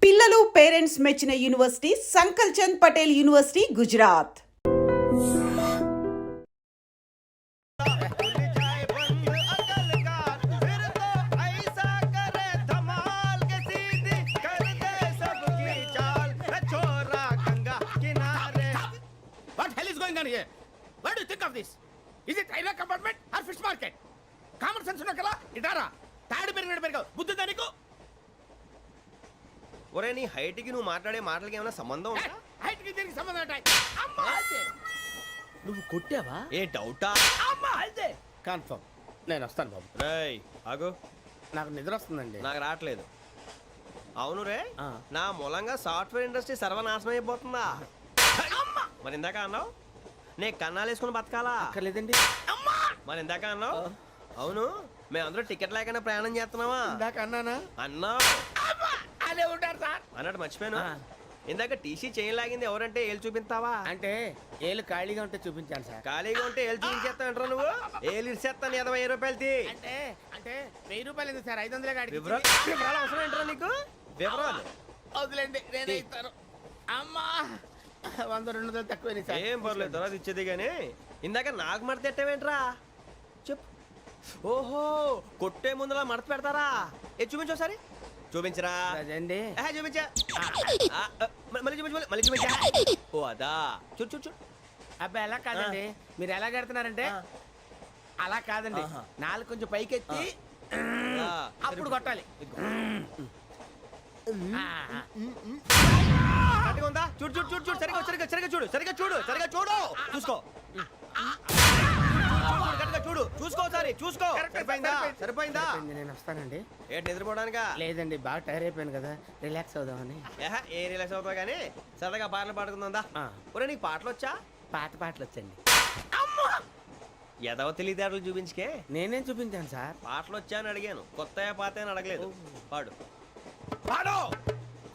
పిల్లలు పేరెంట్స్ మెచ్చిన university Sankalchand Patel university Gujarat. What hell is going on here? What do you think of this? Is it railway compartment or fish market? Common sense ఉన్న కదా ఇటారా తాడి పెరిగినట్టు బుద్ధి దానికి. ఒరే నీ హైట్ కి నువ్వు మాట్లాడే మాటలకి ఏమైనా సంబంధం ఉందా? హైట్ కి దీనికి సంబంధం ఉంటాయి. అమ్మా అదే నువ్వు కొట్టావా? ఏ డౌటా? అమ్మా అదే కన్ఫర్మ్. నేను వస్తాను బాబు. రేయ్ ఆగు, నాకు నిద్ర వస్తుందండి. నాకు రావట్లేదు. అవును రే, నా మూలంగా సాఫ్ట్వేర్ ఇండస్ట్రీ సర్వనాశనం అయిపోతుందా? మరి ఇందాక అన్నావు నే కన్నాలు వేసుకుని బతకాలా? అక్కర్లేదండి. మరి ఇందాక అన్నావు అవును మేమందరూ టికెట్ లేకుండా ప్రయాణం చేస్తున్నావా? ఇందాక అన్నానా? అన్నావు. అదే ఉంటారు సార్ అన్నట్టు మర్చిపోయాను. ఇందాక టీసీ చేయి లాగింది ఎవరంటే ఏళ్ళు చూపిస్తావా? అంటే ఏళ్ళు ఖాళీగా ఉంటే చూపించాను సార్. ఖాళీగా ఉంటే ఏళ్ళు చూపించేస్తానంటారా నువ్వు? ఏళ్ళు ఇచ్చేస్తాను 20 రూపాయలది. అంటే అంటే 1000 రూపాయలు ఎందుకు సార్? 500 కాడి. వివరాలు అవసరం ఏంటరా నీకు? వివరాలు వదిలేండి, నేనే ఇస్తాను. అమ్మా 100-200 తక్కువ సార్. ఏం పర్లేదు, తర్వాత ఇచ్చేది కానీ ఇందాక నాకు మడత పెట్టావేంట్రా? చెప్పు. ఓహో, కొట్టే ముందులా మడత పెడతారా? ఏ చూపించు ఒకసారి. చూపించరా? అదండి. చూపించా. మళ్ళీ చూపించు, మళ్ళీ చూపించా. ఓ అదా, చూడు చూడు చూడు. అబ్బాయి ఎలా కాదండి, మీరు ఎలా కడుతున్నారంటే అలా కాదండి. నాలుగు కొంచెం పైకెత్తి అప్పుడు కొట్టాలి. ఉందా? చూడు చూడు చూడు చూడు, సరిగా సరిగా సరిగా చూడు, సరిగా చూడు, సరిగా చూడు, చూసుకో. చూడు చూసుకో, సరే చూసుకో. సరిపోయిందా? సరిపోయిందా? నేను వస్తానండి. ఏంటి నిద్రపోవడానికా? లేదండి, బాగా టైర్ అయిపోయాను కదా, రిలాక్స్ అవుదామని. ఏ రిలాక్స్ అవుతావు కానీ సరదాగా పాటలు పాడుకుందా? ఒరే నీకు పాటలు వచ్చా? పాత పాటలు వచ్చండి. ఎదవ తెలివితేటలు చూపించుకే. నేనేం చూపించాను సార్? పాటలు వచ్చా అని అడిగాను, కొత్త పాత అని అడగలేదు. పాడు పాడు.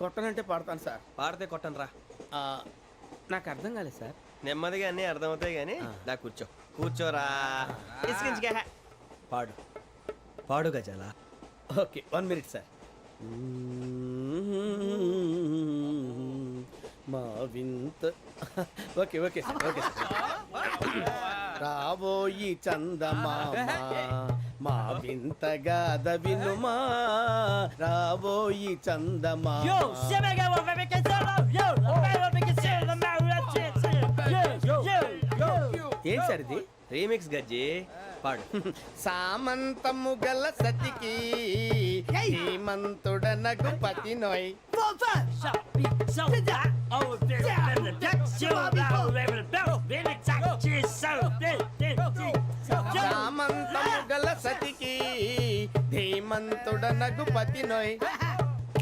కొట్టనంటే పాడతాను సార్. పాడితే కొట్టను రా. నాకు అర్థం కాలేదు సార్. నెమ్మదిగా అన్నీ అర్థమవుతాయి కానీ దా కూర్చో. కూర్చోరా. పాడు పాడు గజాల. Okay, 1 minute sir. మా వింత. Okay okay sir, okay sir. రాబోయి చందమామ మా వింత గాథ వినుమా, రాబోయి చందమామ. ఏం సార్ ఇది? రీమిక్స్ గజ్జి. పాడు. సామంతము గల సతికి హేమంతుడనగు పతి నోయ్. సామంతము గల సతికి ధీమంతుడనగు పతి నోయ్.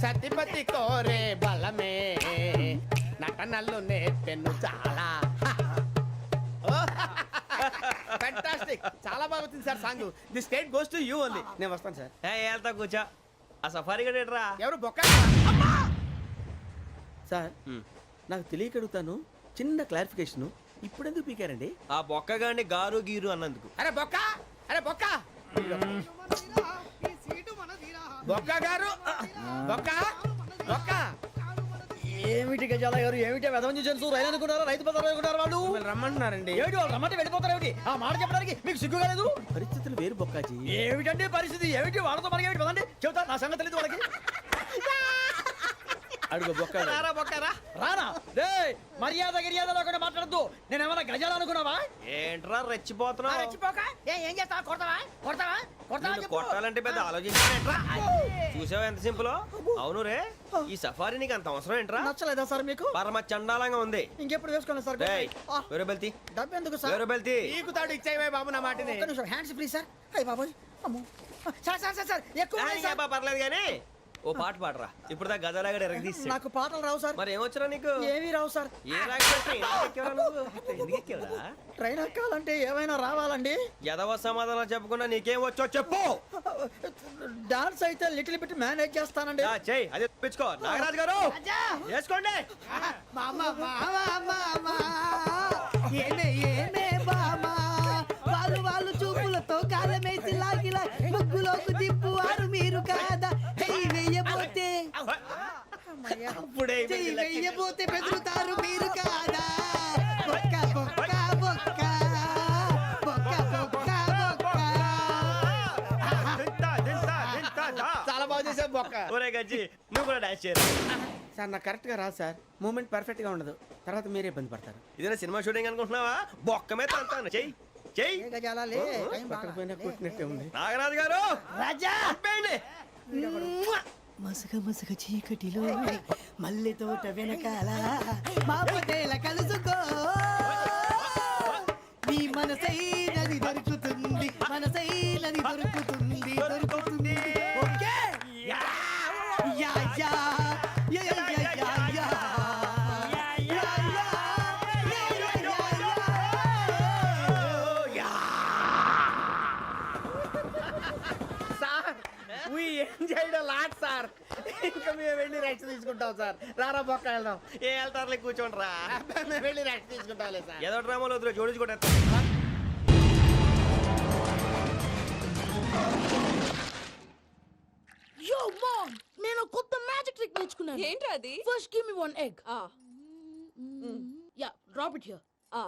సతిపతి కోరే బలమే నటనలు నేర్పెను చాలా. ఫ్యాంటాస్టిక్, చాలా బాగా వచ్చింది sir song. The state goes to you only. నేను వస్తాను సార్. వెళ్తా కూర్చో. ఆ సఫారీ గడేట్రా? ఎవరు బొక్క సార్? నాకు తెలియక అడుగుతాను, చిన్న క్లారిఫికేషన్. ఇప్పుడు ఎందుకు పీకారండి? ఆ బొక్కగాండి గారు గీరు అన్నందుకు. అరే బొక్క, అరే బొక్క, బొక్క గారు, బొక్క బొక్క. ఏమిటి గజాల గారు, ఏమిటి వెదవం చూసాను? రైలు అనుకున్నారా? రైతు బజార్ అనుకున్నారు వాళ్ళు? రమ్మంటున్నారండి. ఏమిటి వాళ్ళు రమ్మంటే వెళ్ళిపోతారు? ఏమిటి ఆ మాట చెప్పడానికి మీకు సిగ్గు కాలేదు? పరిస్థితులు వేరు బొక్కాజీ. ఏమిటండి పరిస్థితి? ఏమిటి వాళ్ళతో మనకి ఏమిటి? పదండి చెబుతా, నా సంగతి తెలియదు వాళ్ళకి. అడుగు బొక్క. రారా బొక్కరా. రానా? రే మర్యాద గిర్యాద లేకుండా మాట్లాడద్దు. నేను ఏమన్నా గజాలు అనుకున్నావా? ఏంట్రా రెచ్చిపోతున్నావు? ఏం చేస్తావా? కొడతావా? కొడతావా? నిన్ను కొట్టాలంటే పెద్ద ఆలోచించానేంట్రా? చూసావా ఎంత సింపుల్? అవును రే, ఈ సఫారీ నీకు అంత అవసరం ఏంట్రా? నచ్చలేదా సార్ మీకు? పరమ చండాలంగా ఉంది. ఇంకెప్పుడు వేసుకోండి సార్. వేరే బెల్తి. డబ్బు ఎందుకు సార్? వేరే బెల్తి. నీకు తాడు ఇచ్చాయి బాబు నా మాటని. Hands free sir. అయ్య బాబోయ్, అమ్మో సార్ సార్ సార్ సార్ ఎక్కువ. పర్లేదు కానీ ఓ పాట పాడరా. ఇప్పుడు దా గదలాగడ ఎరగదీసి. నాకు పాటలు రావు సార్. మరి ఏమొచ్చరా నీకు? ఏమీ రావు సార్. ఏ రాకపోతే ట్రైన్ ఎక్కాలంటే ఏమైనా రావాలండి. ఎదవ సమాధానం చెప్పకుండా నీకేం వచ్చో చెప్పు. డాన్స్ అయితే లిటిల్ బిట్ మేనేజ్ చేస్తానండి. చెయ్యి, అదే తెప్పించుకో. నాగరాజు గారు చేసుకోండి. వాళ్ళు చూపులతో కాలమేసి లాగిలా ముగ్గులోకి తిప్పువారు మీరు కాదా? వెయ్యబోతే అప్పుడే చెయ్యి వెయ్యబోతే బెదురుతారు మీరు కాదా బొక్క బొక్క బొక్క బొక్క బొక్క బొక్క. చాలా బాగా చేసావు బొక్క. ఒరే గజ్జి నువ్వు కూడా డాన్స్ చేయరు. సార్ నాకు కరెక్ట్ గా రాదు సార్. మూమెంట్ పర్ఫెక్ట్ గా ఉండదు, తర్వాత మీరే ఇబ్బంది పడతారు. ఇదేనా సినిమా షూటింగ్ అనుకుంటున్నావా? బొక్క మీద అంటాను. చెయ్యి చెయ్యి. ఏ గజాలా లే, టైం బాగా. పక్కన కొట్టినట్టే ఉంది. నాగరాజు గారు రాజా ఆపేయండి. మసక మసక చీకటిలో మల్లె తోట వెనకాల మా పటేల కలుసుకో నీ మనసైనది దొరుకుతుంది మనసైనది దొరుకుతుంది దొరుకుతుంది okay yeah yeah yeah yeah yeah yeah yeah yeah yeah yeah. Sir we enjoyed a lot sir. ఇంకా మేము వెళ్ళి రెస్ట్ తీసుకుంటాం సార్. రారా బొక్క వెళ్దాం. ఏ వెళ్తారులే కూర్చోండి రా. అబ్బాయి, మేము వెళ్ళి రెస్ట్ తీసుకుంటాంలే సార్. ఏదో డ్రామాలో వద్దు జోడించుకుంటా. Yo, mom! నేను కొత్త మ్యాజిక్ ట్రిక్ నేర్చుకున్నాను. ఏంట్రా అది? First give me one egg. ఆ, Yeah, drop it here. ఆ.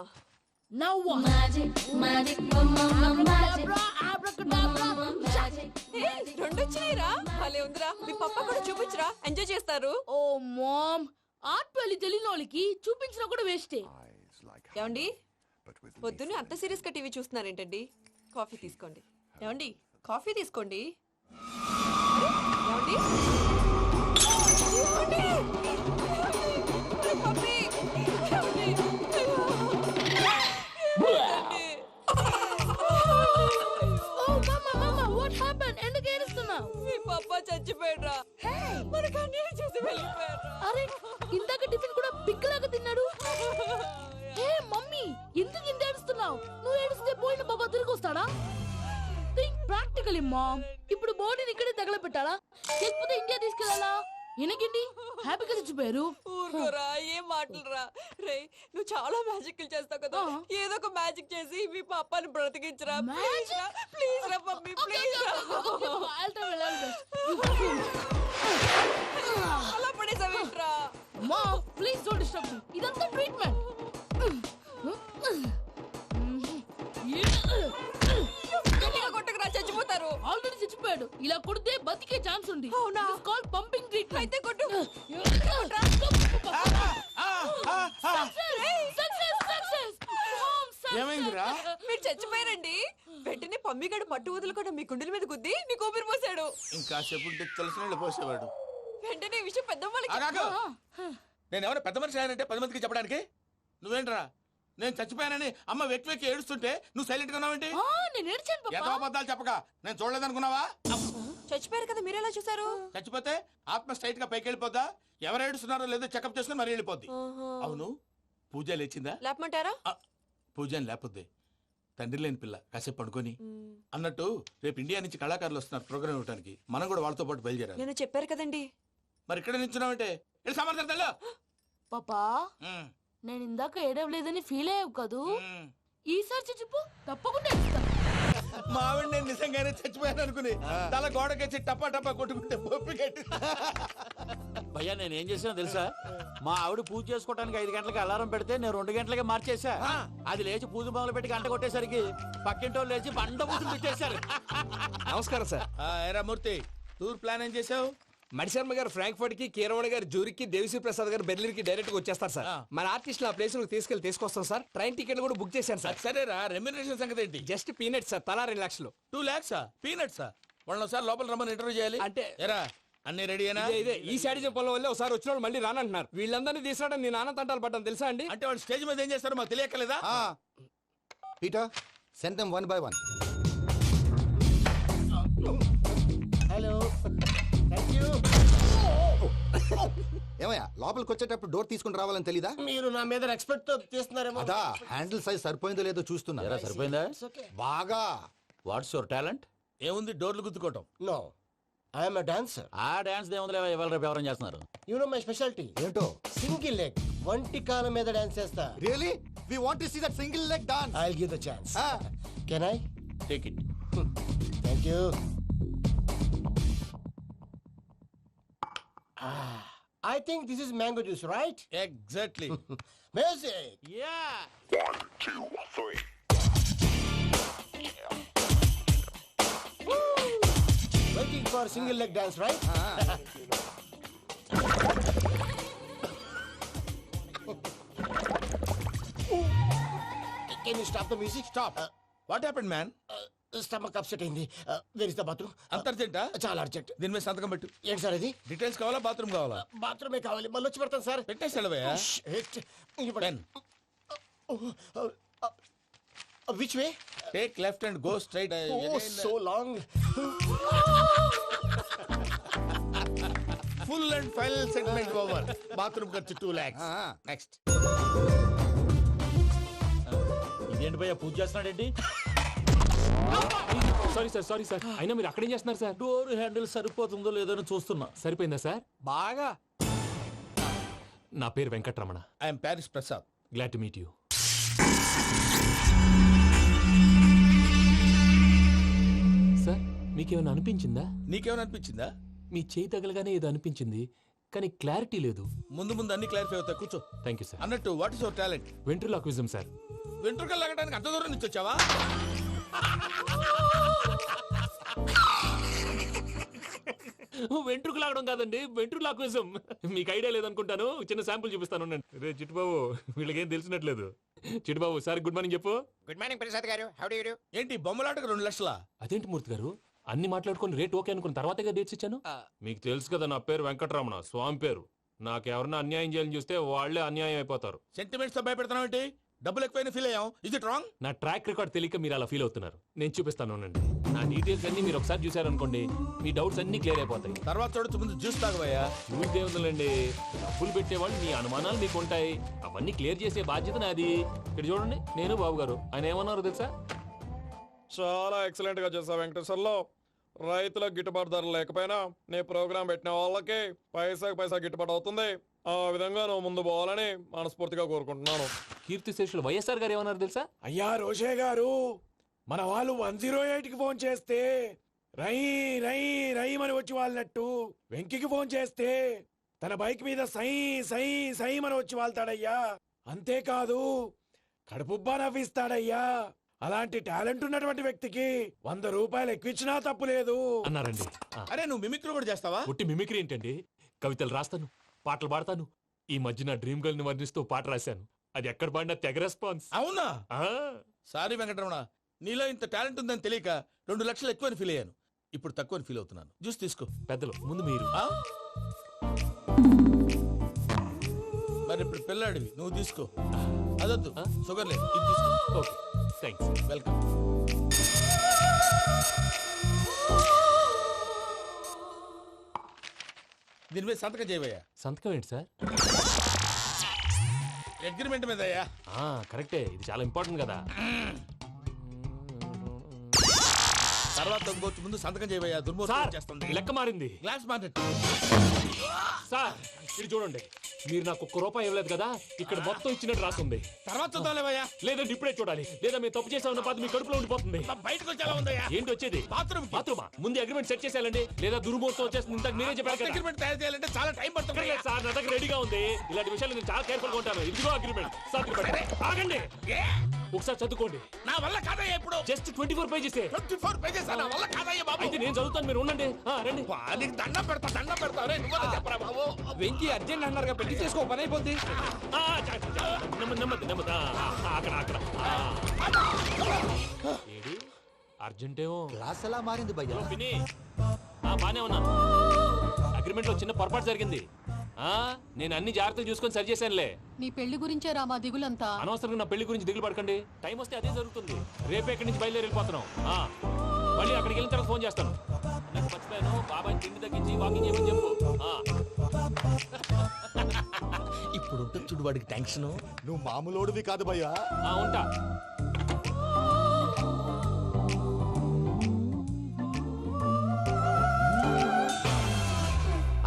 Now what? Magic, magic, mama, magic, Abracadabra, abracadabra. magic. ఏయ్, రెండు వచ్చినాయిరా. భలే ఉందిరా. మీ పప్ప కూడా చూపించరా, ఎంజాయ్ చేస్తారు. Oh, mom. ఆర్ట్ వెళ్ళి తెలియని వాళ్ళకి చూపించినా కూడా వేస్టే. ఏమండి పొద్దున్నే అంత సీరియస్ గా టీవీ చూస్తున్నారేంటండి? కాఫీ తీసుకోండి. ఏమండి కాఫీ తీసుకోండి. ఏమండి? ఏమండి? పప్పీ! ఏమండి? ఏమండి? Oh, mama, what happened? ఎందుకు ఏడుస్తున్నావు? మీ పప్ప చచ్చిపోయాడురా. మనకు అన్యాయం చేసి వెళ్ళిపోయాడురా. అరే, ఇందాక టిఫిన్ కూడా పిక్కలాగా తిన్నాడు. హే మమ్మీ, ఎందుకు ఇంత ఏడుస్తున్నావు? నువ్వు ఏడిస్తే పోయిన బాబా తిరిగి వస్తాడా? Think practically mom. ఇప్పుడు బాడీని ఇక్కడే తగలబెట్టాలా లేకపోతే ఇండియా తీసుకెళ్ళాలా? ఎనకండి హ్యాపీగా చచ్చిపోయారు. ఊరుకోరా, ఏం మాటలురా. రే, నువ్వు చాలా మ్యాజిక్ చేస్తావు కదా, ఆ. ఏదో ఒక మ్యాజిక్ చేసి మీ పాపాని బ్రతికించరా. ప్లీజ్ రా, Magic? ప్లీజ్ రా మమ్మీ, ప్లీజ్ రా. అలా పడేసావేంట్రా? Mom, please don't disturb me. ఇదంతా ట్రీట్మెంట్. గట్టిగా కొట్టకురా, చచ్చిపోతారు. ఆల్రెడీ చచ్చిపోయాడు. ఇలా కొడితే బతికే ఛాన్స్ ఉంది. అవునా? Call pumping treatment. అయితే కొట్టు. ఏమైందిరా? మీరు చచ్చిపోయారండి. వెంటనే పమ్మిగాడు పట్టు వదులుకుండా మీ గుండెల మీద గుద్ది మీకు ఊపిరి పోసాడు. ఇంకా చెప్పు తెలిసిన వాళ్ళు పోసేవాడు. వెంటనే ఈ విషయం పెద్ద వాళ్ళకి ఆగాగు. నేను ఎవరైనా పెద్ద మనిషి అయ్యానంటే 10 మందికి చెప్పడానికి. నువ్వేంట్రా నేను చచ్చిపోయానని అమ్మ వెక్కి వెక్కి ఏడుస్తుంటే నువ్వు సైలెంట్ గా ఉన్నావేంటి? నేను ఏడ్చాను ఎంత పాపా. అబద్ధాలు చెప్పక నేను చూడలేదనుకున్నావా? చచ్చిపోయారు కదా, మీరెలా చూసారు? చచ్చిపోతే ఆత్మ స్ట్రైట్ గా పైకి వెళ్ళిపోద్దా? ఎవరు ఏడుస్తున్నారో లేదో చెకప్ చేసుకుని మరి వెళ్ళిపోద్ది. అవును, పూజ లేచిందా? లేపమంటారా? పూజ అని లేకపోద్ది. తండ్రి లేని పిల్ల కాసేపు పడుకొని అన్నట్టు రేపు ఇండియా నుంచి కళాకారులు వస్తున్నారు ప్రోగ్రామ్ ఇవ్వడానికి. మనం కూడా వాళ్ళతో పాటు బయలుదేరాలి. నేను చెప్పారు కదండి. మరి ఇక్కడ నిల్చున్నావంటే వెళ్ళి సమర్థతల్లో. పాపా, నేను ఇందాక ఏడవలేదని ఫీల్ అయ్యావు కదూ. ఈసారి చచ్చిపో, తప్పకుండా ఏడుస్తాను. మా ఆవిడ నేను నిజంగానే చచ్చిపోయాను అనుకుని తల గోడకొచ్చి టపా టపా కొట్టుకుంటే బొప్పి కట్టి. భయ్యా నేను ఏం చేసానో తెలుసా? మా ఆవిడ పూజ చేసుకోవడానికి 5 గంటలకి అలారం పెడితే నేను 2 గంటలకి మార్చేసా. అది లేచి పూజ మొదలు పెట్టి గంట కొట్టేసరికి పక్కింటి వాళ్ళు లేచి బండ పూజలు పెట్టేశారు. నమస్కారం సార్. ఎరా మూర్తి, టూర్ ప్లాన్ ఏం చేసావు? మణిశర్మ గారు ఫ్రాంక్ఫర్ట్ కి, కీరవాణి గారు జూరిక్ కి, దేవిశ్రీ ప్రసాద్ గారు బెర్లిన్ కి డైరెక్ట్ గా వచ్చేస్తారు సార్. మన ఆర్టిస్ట్ ఆ ప్లేస్ తీసుకొస్తాం సార్. ట్రైన్ టికెట్ కూడా బుక్ చేశాను సార్. సరేరా, రెమ్యూనరేషన్ సంగతి ఏంటి? జస్ట్ పీనట్ సార్, తలా 2 లక్షలు. 2 lakhs పీనట్సా? వాళ్ళని ఒకసారి లోపల రమ్మని ఇంటర్వ్యూ చేయాలి. అంటే ఎరా అన్ని రెడీయేనా? ఇదే ఈ సైడ్ చెప్పడం వల్లే ఒకసారి వచ్చిన వాళ్ళు మళ్ళీ రానంటున్నారు. వీళ్ళందరినీ తీసుకురావడం నేను నాన్న తంటాలు పడ్డాను తెలుసా అండి. అంటే వాళ్ళు స్టేజ్ మీద ఏం చేస్తారో మాకు తెలియక్కలేదా? Peter, send them one by one. Hello, thank you. ఏమయ్యా లోపలికి వచ్చేటప్పుడు డోర్ తీసుకుని రావాలని తెలీదా? మీరు నా మీద ఎక్స్పెక్ట్ తో తీస్తున్నారేమో. అదా హ్యాండిల్ సైజ్ సరిపోయిందో లేదో చూస్తున్నా. ఎరా సరిపోయిందా? బాగా. What's your talent? ఏముంది డోర్లు గుద్దుకోవటం. No, I'm a dancer. ఆ డాన్స్ దేవుందిలే, ఇవాళ రేపు ఎవరైనా చేస్తున్నారు. You know my speciality. ఏంటో? సింగిల్ లెగ్, వంటి కాలం మీద డాన్స్ చేస్తా. Really? We want to see that single leg dance. I'll give the chance. Ah. Can I? Take it. Thank you. I think this is mango juice, right? Exactly. Music. Yeah Waiting for single leg dance, right? Can you stop the music? Stop. What happened man? Stomach upset అయింది. Where is the bathroom? అంత అర్జెంటా? చాలా urgent. దీని మీద సంతకం పెట్టు. ఏంటి sir ఇది? Details కావాలా బాత్రూమ్ కావాలా? బాత్రూమే కావాలి. మళ్ళీ వచ్చి పెడతాను సార్. పెట్టేసి వెళ్ళవయ్యా. Pen. Which way? Take left and go straight. Oh, so long. Full and final segment over. Bathroom ఖర్చు 2 lakhs. నెక్స్ట్. ఇదేంటి భయ్యా పూజ చేస్తున్నాడేంటి? సారీ సార్ అయినా మీరు అక్కడేం చేస్తున్నారు సార్? డోర్ హ్యాండిల్ సరిపోతుందో లేదో అని చూస్తున్నా. సరిపోయిందా సార్? బాగా. నా పేరు Venkataramana. I'm Paris Prasad. Glad to meet you. Sir మీకేమైనా అనిపించిందా? నీకేమైనా అనిపించిందా? మీ చేయి తగలగానే ఏదో అనిపించింది కానీ క్లారిటీ లేదు. ముందు ముందు అన్ని క్లారిఫై అవుతాయి. కూర్చో. Thank you sir. అన్నట్టు what is your talent? Ventriloquism sir. వెంట్రుకలు లాగడానికి అంత దూరం నుంచి వచ్చావా? వెంట్రుకు లాగడం కాదండి, వెంట్రులాక్విజం. మీకు ఐడియా లేదనుకుంటాను. చిన్న శాంపుల్ చూపిస్తాను. రే చిట్టుబాబు, వీళ్ళకేం తెలిసినట్లేదు. చిట్టుబాబు సార్ గుడ్ మార్నింగ్ చెప్పు. Good morning Prasad garu. How do you do? ఏంటి బొమ్మలాటకు 2 లక్షలా? అదేంటి మూర్తి గారు, అన్ని మాట్లాడుకొని రేట్ ఓకే అనుకున్న తర్వాతగా డేట్స్ ఇచ్చాను. మీకు తెలుసు కదా నా పేరు వెంకటరమణ, స్వామి పేరు. నాకెవరన్నా అన్యాయం చేయాలని చూస్తే వాళ్లే అన్యాయం అయిపోతారు. సెంటిమెంట్స్ తో భయపెడతావు ఏంటి? డబ్బులు ఎక్కువైనా ఫీల్ అయ్యాం. Is it wrong? నా ట్రాక్ రికార్డ్ తెలియక మీరు అలా ఫీల్ అవుతున్నారు. నేను చూపిస్తాను. నా డీటెయిల్స్ అన్ని మీరు ఒకసారి చూసారనుకోండి, మీ డౌట్స్ అన్ని క్లియర్ అయిపోతాయి. తర్వాత చూడొచ్చు, ముందు జ్యూస్ తాగబోయా. చూస్తే ఉందండి, డబ్బులు పెట్టేవాళ్ళు మీ అనుమానాలు మీకు ఉంటాయి. అవన్నీ క్లియర్ చేసే బాధ్యత నాది. ఇక్కడ చూడండి, నేను బాబు గారు. ఆయన ఏమన్నారు తెలుసా? చాలా ఎక్సలెంట్ గా చేసా వెంకటేశ్వర్లో. రైతులకు గిట్టుబాటు ధర లేకపోయినా నీ ప్రోగ్రాం పెట్టిన వాళ్ళకి పైసాకి పైసా గిట్టుబాటు అవుతుంది. ఆ విధంగా నువ్వు ముందు పోవాలని మనస్ఫూర్తిగా కోరుకుంటున్నాను. కీర్తి శేషులు వైఎస్ఆర్ గారు ఏమన్నారు తెలుసా? అయ్యా రోషే గారు, మన వాళ్ళు 108కి ఫోన్ చేస్తే రై రై రై అని వచ్చి వాళ్ళనట్టు, వెంకికి ఫోన్ చేస్తే తన బైక్ మీద సై సై సై అని వచ్చి వాళ్తాడయ్యా. అంతేకాదు కడుపుబ్బా నవ్విస్తాడయ్యా. అలాంటి టాలెంట్ ఉన్నటువంటి వ్యక్తికి 100 రూపాయలు ఎక్కువిచ్చినా తప్పు లేదు అన్నారండి. అరే నువ్వు మిమిక్రీ కూడా చేస్తావా? పుట్టి మిమిక్రీ ఏంటండి? కవితలు రాస్తాను, పాటలు పాడతాను. ఈ మధ్య నా డ్రీమ్ గర్ల్ ని వర్ణిస్తూ పాట రాశాను. అది ఎక్కడ పాడినా తెగ రెస్పాన్స్. అవునా? సారీ వెంకటరమణ, నీలో ఇంత టాలెంట్ ఉందని తెలియక 2 లక్షలు ఎక్కువని ఫీల్ అయ్యాను. ఇప్పుడు తక్కువని ఫీల్ అవుతున్నాను. జ్యూస్ తీసుకో. పెద్దలు ముందు మీరు. మరి ఇప్పుడు పిల్లాడివి, నువ్వు తీసుకో. అదొద్దు, షుగర్ లేదు, ఇది తీసుకో. Okay thanks. వెల్కమ్. దీని మీద సంతకం చేయవయ్యా. సంతకం ఏంటి సార్? అగ్రిమెంట్ మీద అయ్యా. కరెక్టే, ఇది చాలా ఇంపార్టెంట్ కదా. తర్వాత ఇంకొచ్చి ముందు సంతకం చేయవయ్యా. దుర్మోహం చేస్తుంది. లెక్క మారింది. Glass market. సార్ ఇది చూడండి, మీరు నాకు 1 రూపాయి ఇవ్వలేదు కదా, ఇక్కడ మొత్తం ఇచ్చినట్టు రాస్తుంది. తర్వాత చూద్దాంలేవయ్యా. లేదంటే ఇప్పుడే చూడాలి, లేదా మేము తప్పు చేసామన్న బాధ మీ కడుపులో ఉండిపోతుంది. బయటకు వచ్చేలా ఉందయ్యా. ఏంటి వచ్చేది? బాత్రూమ్. బాత్రూమా? ముందు అగ్రిమెంట్ సెట్ చేసేయాలండి, లేదా దుర్మూర్తం వచ్చేస్తుంది. ఇంతకు మీరే చెప్పారు కదా. అగ్రిమెంట్ తయారు చేయాలంటే చాలా టైం పడుతుంది సార్. నా దగ్గర రెడీగా ఉంది. ఇలాంటి విషయాలు నేను చాలా కేర్ఫుల్ గా ఉంటాను. ఇదిగో అగ్రిమెంట్. ఆగండి, ఒకసారి చదువుకోండి. నా వల్ల కాదయ్యా. ఇప్పుడు జస్ట్ 24 పేజెస్. 24 పేజెస్ నా వల్ల కాదయ్యా బాబు. అయితే నేను చదువుతాను, మీరు ఉండండి. రండి. నీకు దండం పెడతా. రే నువ్వు చెప్పరా బాబు. వెంకీ అర్జెంట్ అన్నారుగా, పెళ్లి చేసుకో, పని అయిపోద్ది. నెమ్మది అక్కడ ఏడి అర్జెంటేమో. క్లాస్ ఎలా మారింది భయ్యా? పిన్ని బానే ఉన్నాను. అగ్రిమెంట్ లో చిన్న పొరపాటు జరిగింది. నేను అన్ని జాగ్రత్తలు చూసుకొని సరి చేశానులే. నీ పెళ్లి గురించే రామా దిగులంతా. అనవసరంగా నా పెళ్లి గురించి దిగులు పడకండి. టైం వస్తే అదే జరుగుతుంది. రేపే ఇక్కడి నుంచి బయలుదేరి వెళ్ళిపోతున్నాం. మళ్ళీ అక్కడికి వెళ్ళిన తర్వాత ఫోన్ చేస్తాను. నాకు మర్చిపోయాను, బాబాయ్ తిండి తగ్గించి వాకింగ్ చేయమని చెప్పు. ఇప్పుడు ఉంటుంది చూడు వాడికి టెన్షన్. నువ్వు మామూలోడివి కాదు భయ్యా. ఉంటా.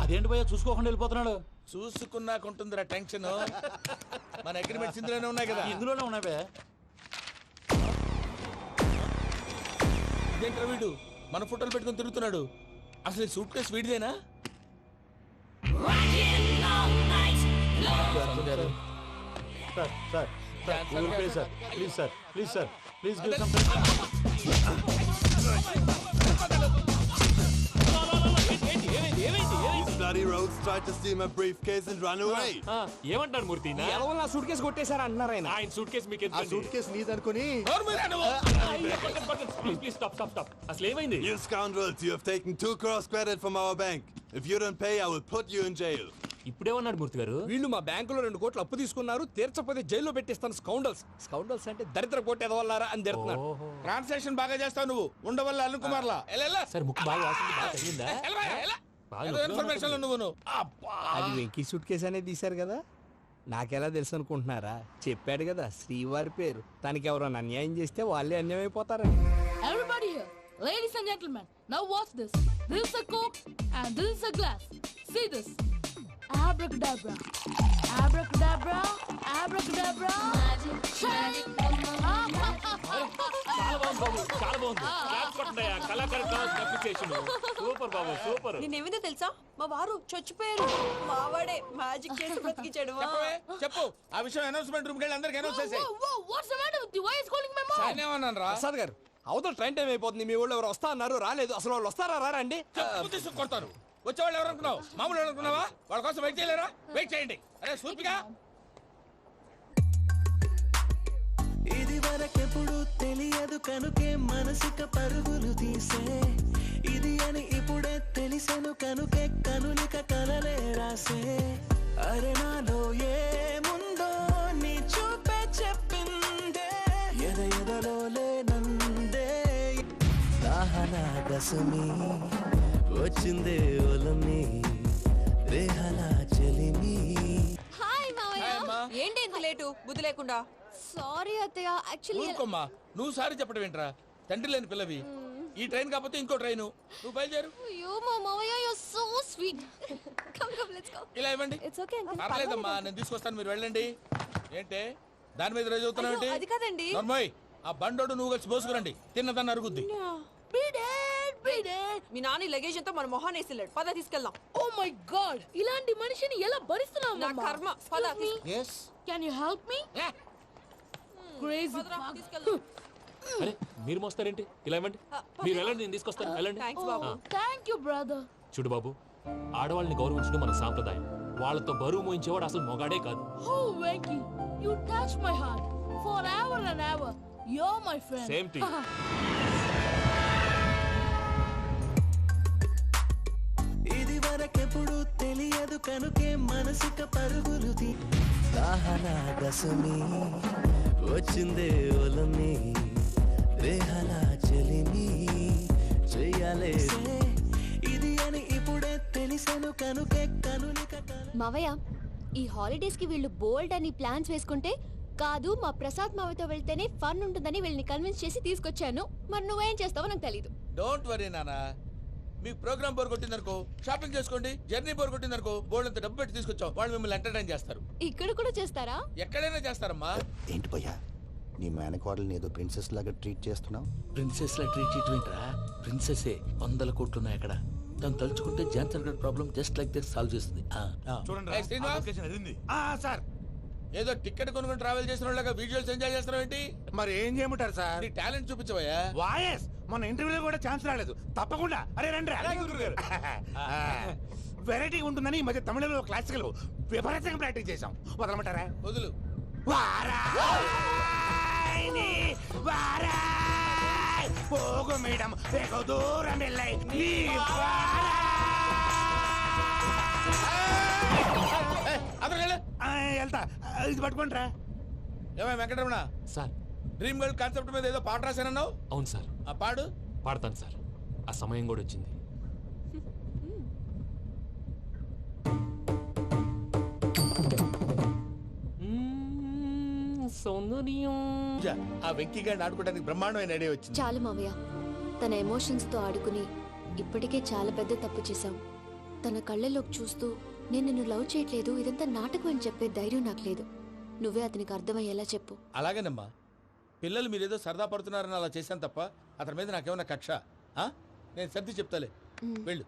అదేంటి భయ్యా చూసుకోకుండా వెళ్ళిపోతున్నాడు? చూసుకున్నాకుంటుందిరా టెన్షన్. మన అగ్రిమెంట్స్ ఇందులోనే ఉన్నాయి కదా. ఇందులోనే ఉన్నావే. ఇదేంట్రా వీడు మన ఫోటోలు పెట్టుకొని తిరుగుతున్నాడు? అసలు ఈ సూట్ కేసు వీడిదేనా? గారు సార్ సార్ సార్ ఊరికే sir please sir please sir please give some Bloody rogues tried to steal my briefcase and run away. ఏమంటారు మూర్తి నా సూట్ కేసు కొట్టేశారు అంటున్నారు ఆయన ఆయన సూట్ కేసు మీకు ఆ సూట్ కేసు నీదనుకుని please please stop stop stop అసలు ఏమైంది You scoundrels, you have taken 2 crores credit from our bank. If you don't pay, I will put you in jail. ఇప్పుడేమన్నాడు మూర్తి గారు వీళ్ళు మా బ్యాంకులో 2 కోట్లు అప్పు తీసుకున్నారు, తీర్చకపోతే జైల్లో పెట్టిస్తాను. స్కౌండల్స్ స్కౌండల్స్ అంటే దరిద్ర కొట్టేదవల్లారా అని తిడుతున్నారు. ట్రాన్సాక్షన్ బాగా చేస్తావు నువ్వు ఉండవల్ల అల్లు కుమార్లా సార్ ముక్కు బాగా వాసింది బాగా తగ్గిందా బాగా ఇన్ఫర్మేషన్ నువ్వు అది వెంకీ సూట్ కేసు అనేది తీశారు కదా, నాకెలా తెలుసు అనుకుంటున్నారా? చెప్పాడు కదా శ్రీవారి పేరు, తనకి ఎవరైనా అన్యాయం చేస్తే వాళ్ళే అన్యాయం అయిపోతారని. Everybody here, ladies and gentlemen, now watch this. This is a coke and this is a glass. See this. Abracadabra. Abracadabra. Abracadabra. Shake. చాలా బాగుంది బాబు చాలా బాగుంది క్లాస్ కొట్టండియా కళాకారు క్లాస్ అప్లికేషన్ సూపర్ బాబు సూపర్ నేనేమిందో తెలుసా మా వారు చచ్చిపోయారు మావాడే మ్యాజిక్ చేసి బ్రతికించాడు చెప్పు ఆ విషయం అనౌన్స్మెంట్ రూమ్ కి వెళ్ళి అందరికి అనౌన్స్ చేసేయ్. Whoa, what's the matter with you? Why is calling my mom? నేనేమన్నాను రా ప్రసాద్ గారు అవతల ట్రైన్ టైం అయిపోతుంది, మీ ఊళ్ళో ఎవరు వస్తా అన్నారు రాలేదు, అసలు వాళ్ళు వస్తారా రారా అండి? తీసుకు కొడతారు. వచ్చేవాళ్ళు ఎవరు అనుకున్నావు? మామూలు ఎవరు అనుకున్నావా? వాళ్ళ కోసం వెయిట్ చేయలేరా? వెయిట్ చేయండి. అరే సూపిగా ఇది వరకెప్పుడు తెలియదు కనుకే మనసుక పరుగులు తీసే, ఇది అని ఇప్పుడే తెలిసెను కనుకే కనులిక కలలే రాసే. అరే నాలో ఏముందో నీ చూపే చెప్పిందే, ఎదలో లేనందే. దాహనా దశమి వచ్చిందే ఒలమి రేహలా చెలిమి. హాయ్ మావయ్య ఏంటి ఇంత లేటు బుద్ధి లేకుండా సారీ అత్తయ్య యాక్చువల్లీ ఊరుకోమ్మా, నువ్వు సారీ చెప్పడం ఏంట్రా? తండ్రి లేని పిల్లవి. ఈ ట్రైన్ కాకపోతే ఇంకో ట్రైన్, నువ్వు బయలుదేరు. అయ్యో మా మావయ్య you are so sweet come come let's go ఇలా ఇవ్వండి. ఇట్స్ ఓకే పర్లేదమ్మా నేను తీసుకొస్తాను, మీరు వెళ్ళండి. ఏంటే దాని మీద రోజు చదువుతున్నావు ఏంటి? అది కాదండి నర్మోయ్ ఆ బండోడు నువ్వు కలిసి పోసుకురండి, తిన్నదాన్ని అరుగుద్ది. మీ నాన్న లగేజ్ అంతా మన మొహాన్ వేసిల్లాడు పద తీసుకెళ్దాం Oh my god, ఇలాంటి మనిషిని ఎలా భరిస్తున్నావు? నా కర్మ పద Yes. Can you help me? Crazy. తీసుకెళ్దాం అరే మీరు మోస్తారేంటి ఇలా ఇవ్వండి మీరు వెళ్ళండి నేను తీసుకొస్తాను వెళ్ళండి thanks Babu Thank you, brother. చూడు బాబు ఆడవాళ్ళని గౌరవించడం మన సాంప్రదాయం వాళ్ళతో బరువు మోయించేవాడు అసలు మొగాడే కాదు Oh, Venky, you touch my heart forever and ever. You're my friend. Same to you. ఇది వరకెప్పుడు తెలియదు కనుకే మనసుక పరుగులు దాహనా దశమి వచ్చిందే ఒలమి రేహలా చెలిమి చెయ్యాలే. ఇది అని ఇప్పుడే తెలిసెను కనుకే కనులిక మావయ్య ఈ హాలిడేస్ కి వీళ్ళు బోల్డ్ అని ప్లాన్స్ వేసుకుంటే కాదు మా ప్రసాద్ మావయ్యతో వెళ్తేనే ఫన్ ఉంటుందని వీళ్ళని కన్విన్స్ చేసి తీసుకొచ్చాను. మరి నువ్వేం చేస్తావో నాకు తెలీదు. డోంట్ వరీ నానా, మీకు ప్రోగ్రామ్ బోర్ కొట్టిందనుకో షాపింగ్ చేసుకోండి, జర్నీ బోర్ కొట్టిందనుకో బోర్డు అంత డబ్బు పెట్టి తీసుకొచ్చాం, వాళ్ళు మిమ్మల్ని ఎంటర్టైన్ చేస్తారు. ఇక్కడ కూడా చేస్తారా? ఎక్కడైనా చేస్తారమ్మా. ఏంటి భయ్యా నీ మేనకోడల్ని ఏదో ప్రిన్సెస్ లాగా ట్రీట్ చేస్తున్నావు? ప్రిన్సెస్ లా ట్రీట్ చేయటమేంట్రా ప్రిన్సెస్ 100 కోట్లు ఉన్నాయి అక్కడ తను తలుచుకుంటే జాన్సన్ గడ్ problem just like that solve చేస్తుంది ఏయ్, శ్రీనివాస్. సార్ ఏదో టికెట్ కొనుక్కొని ట్రావెల్ చేసిన వాళ్ళగా విజువల్స్ ఎంజాయ్ చేస్తున్నావు ఏంటి? మరి ఏం చేయమంటారు సార్? నీ టాలెంట్ చూపించవయ్యా. వాయస్ మన ఇంటర్వ్యూలో కూడా ఛాన్స్ రాలేదు, తప్పకుండా. అరే రండి వెరైటీ ఉంటుందని ఈ మధ్య తమిళంలో క్లాసికల్ విపరీతంగా ప్రాక్టీస్ చేసాం, వదలమంటారా? వదులు. పోగు మేడం వెగు దూరం వెళ్ళై అతను వెళ్తా, ఇది పట్టుకుంటారా? ఏమై Venkataramana, sir dream girl concept మీద ఏదో పాట రాశానన్నావు, అవును సార్ ఆ పాడు. పాడతాను సార్ ఆ సమయం కూడా వచ్చింది సౌందర్యం ఆ వెంకీ గారిని ఆడుకోవడానికి బ్రహ్మాండమైన ఐడియా వచ్చింది. చాలు మావయ్య, తన ఎమోషన్స్ తో ఆడుకుని ఇప్పటికే చాలా పెద్ద తప్పు చేశాం. తన కళ్ళలోకి చూస్తూ నేను నిన్ను లవ్ చేయట్లేదు, ఇదంతా నాటకం అని చెప్పే ధైర్యం నాకు లేదు. నువ్వే అతనికి అర్థమయ్యేలా చెప్పు. అలాగేనమ్మా, పిల్లలు మీరేదో సరదా పడుతున్నారని అలా చేశాను తప్ప అతని మీద నాకేమన్నా కక్ష? నేను సర్ది చెప్తాలే, వెళ్ళు.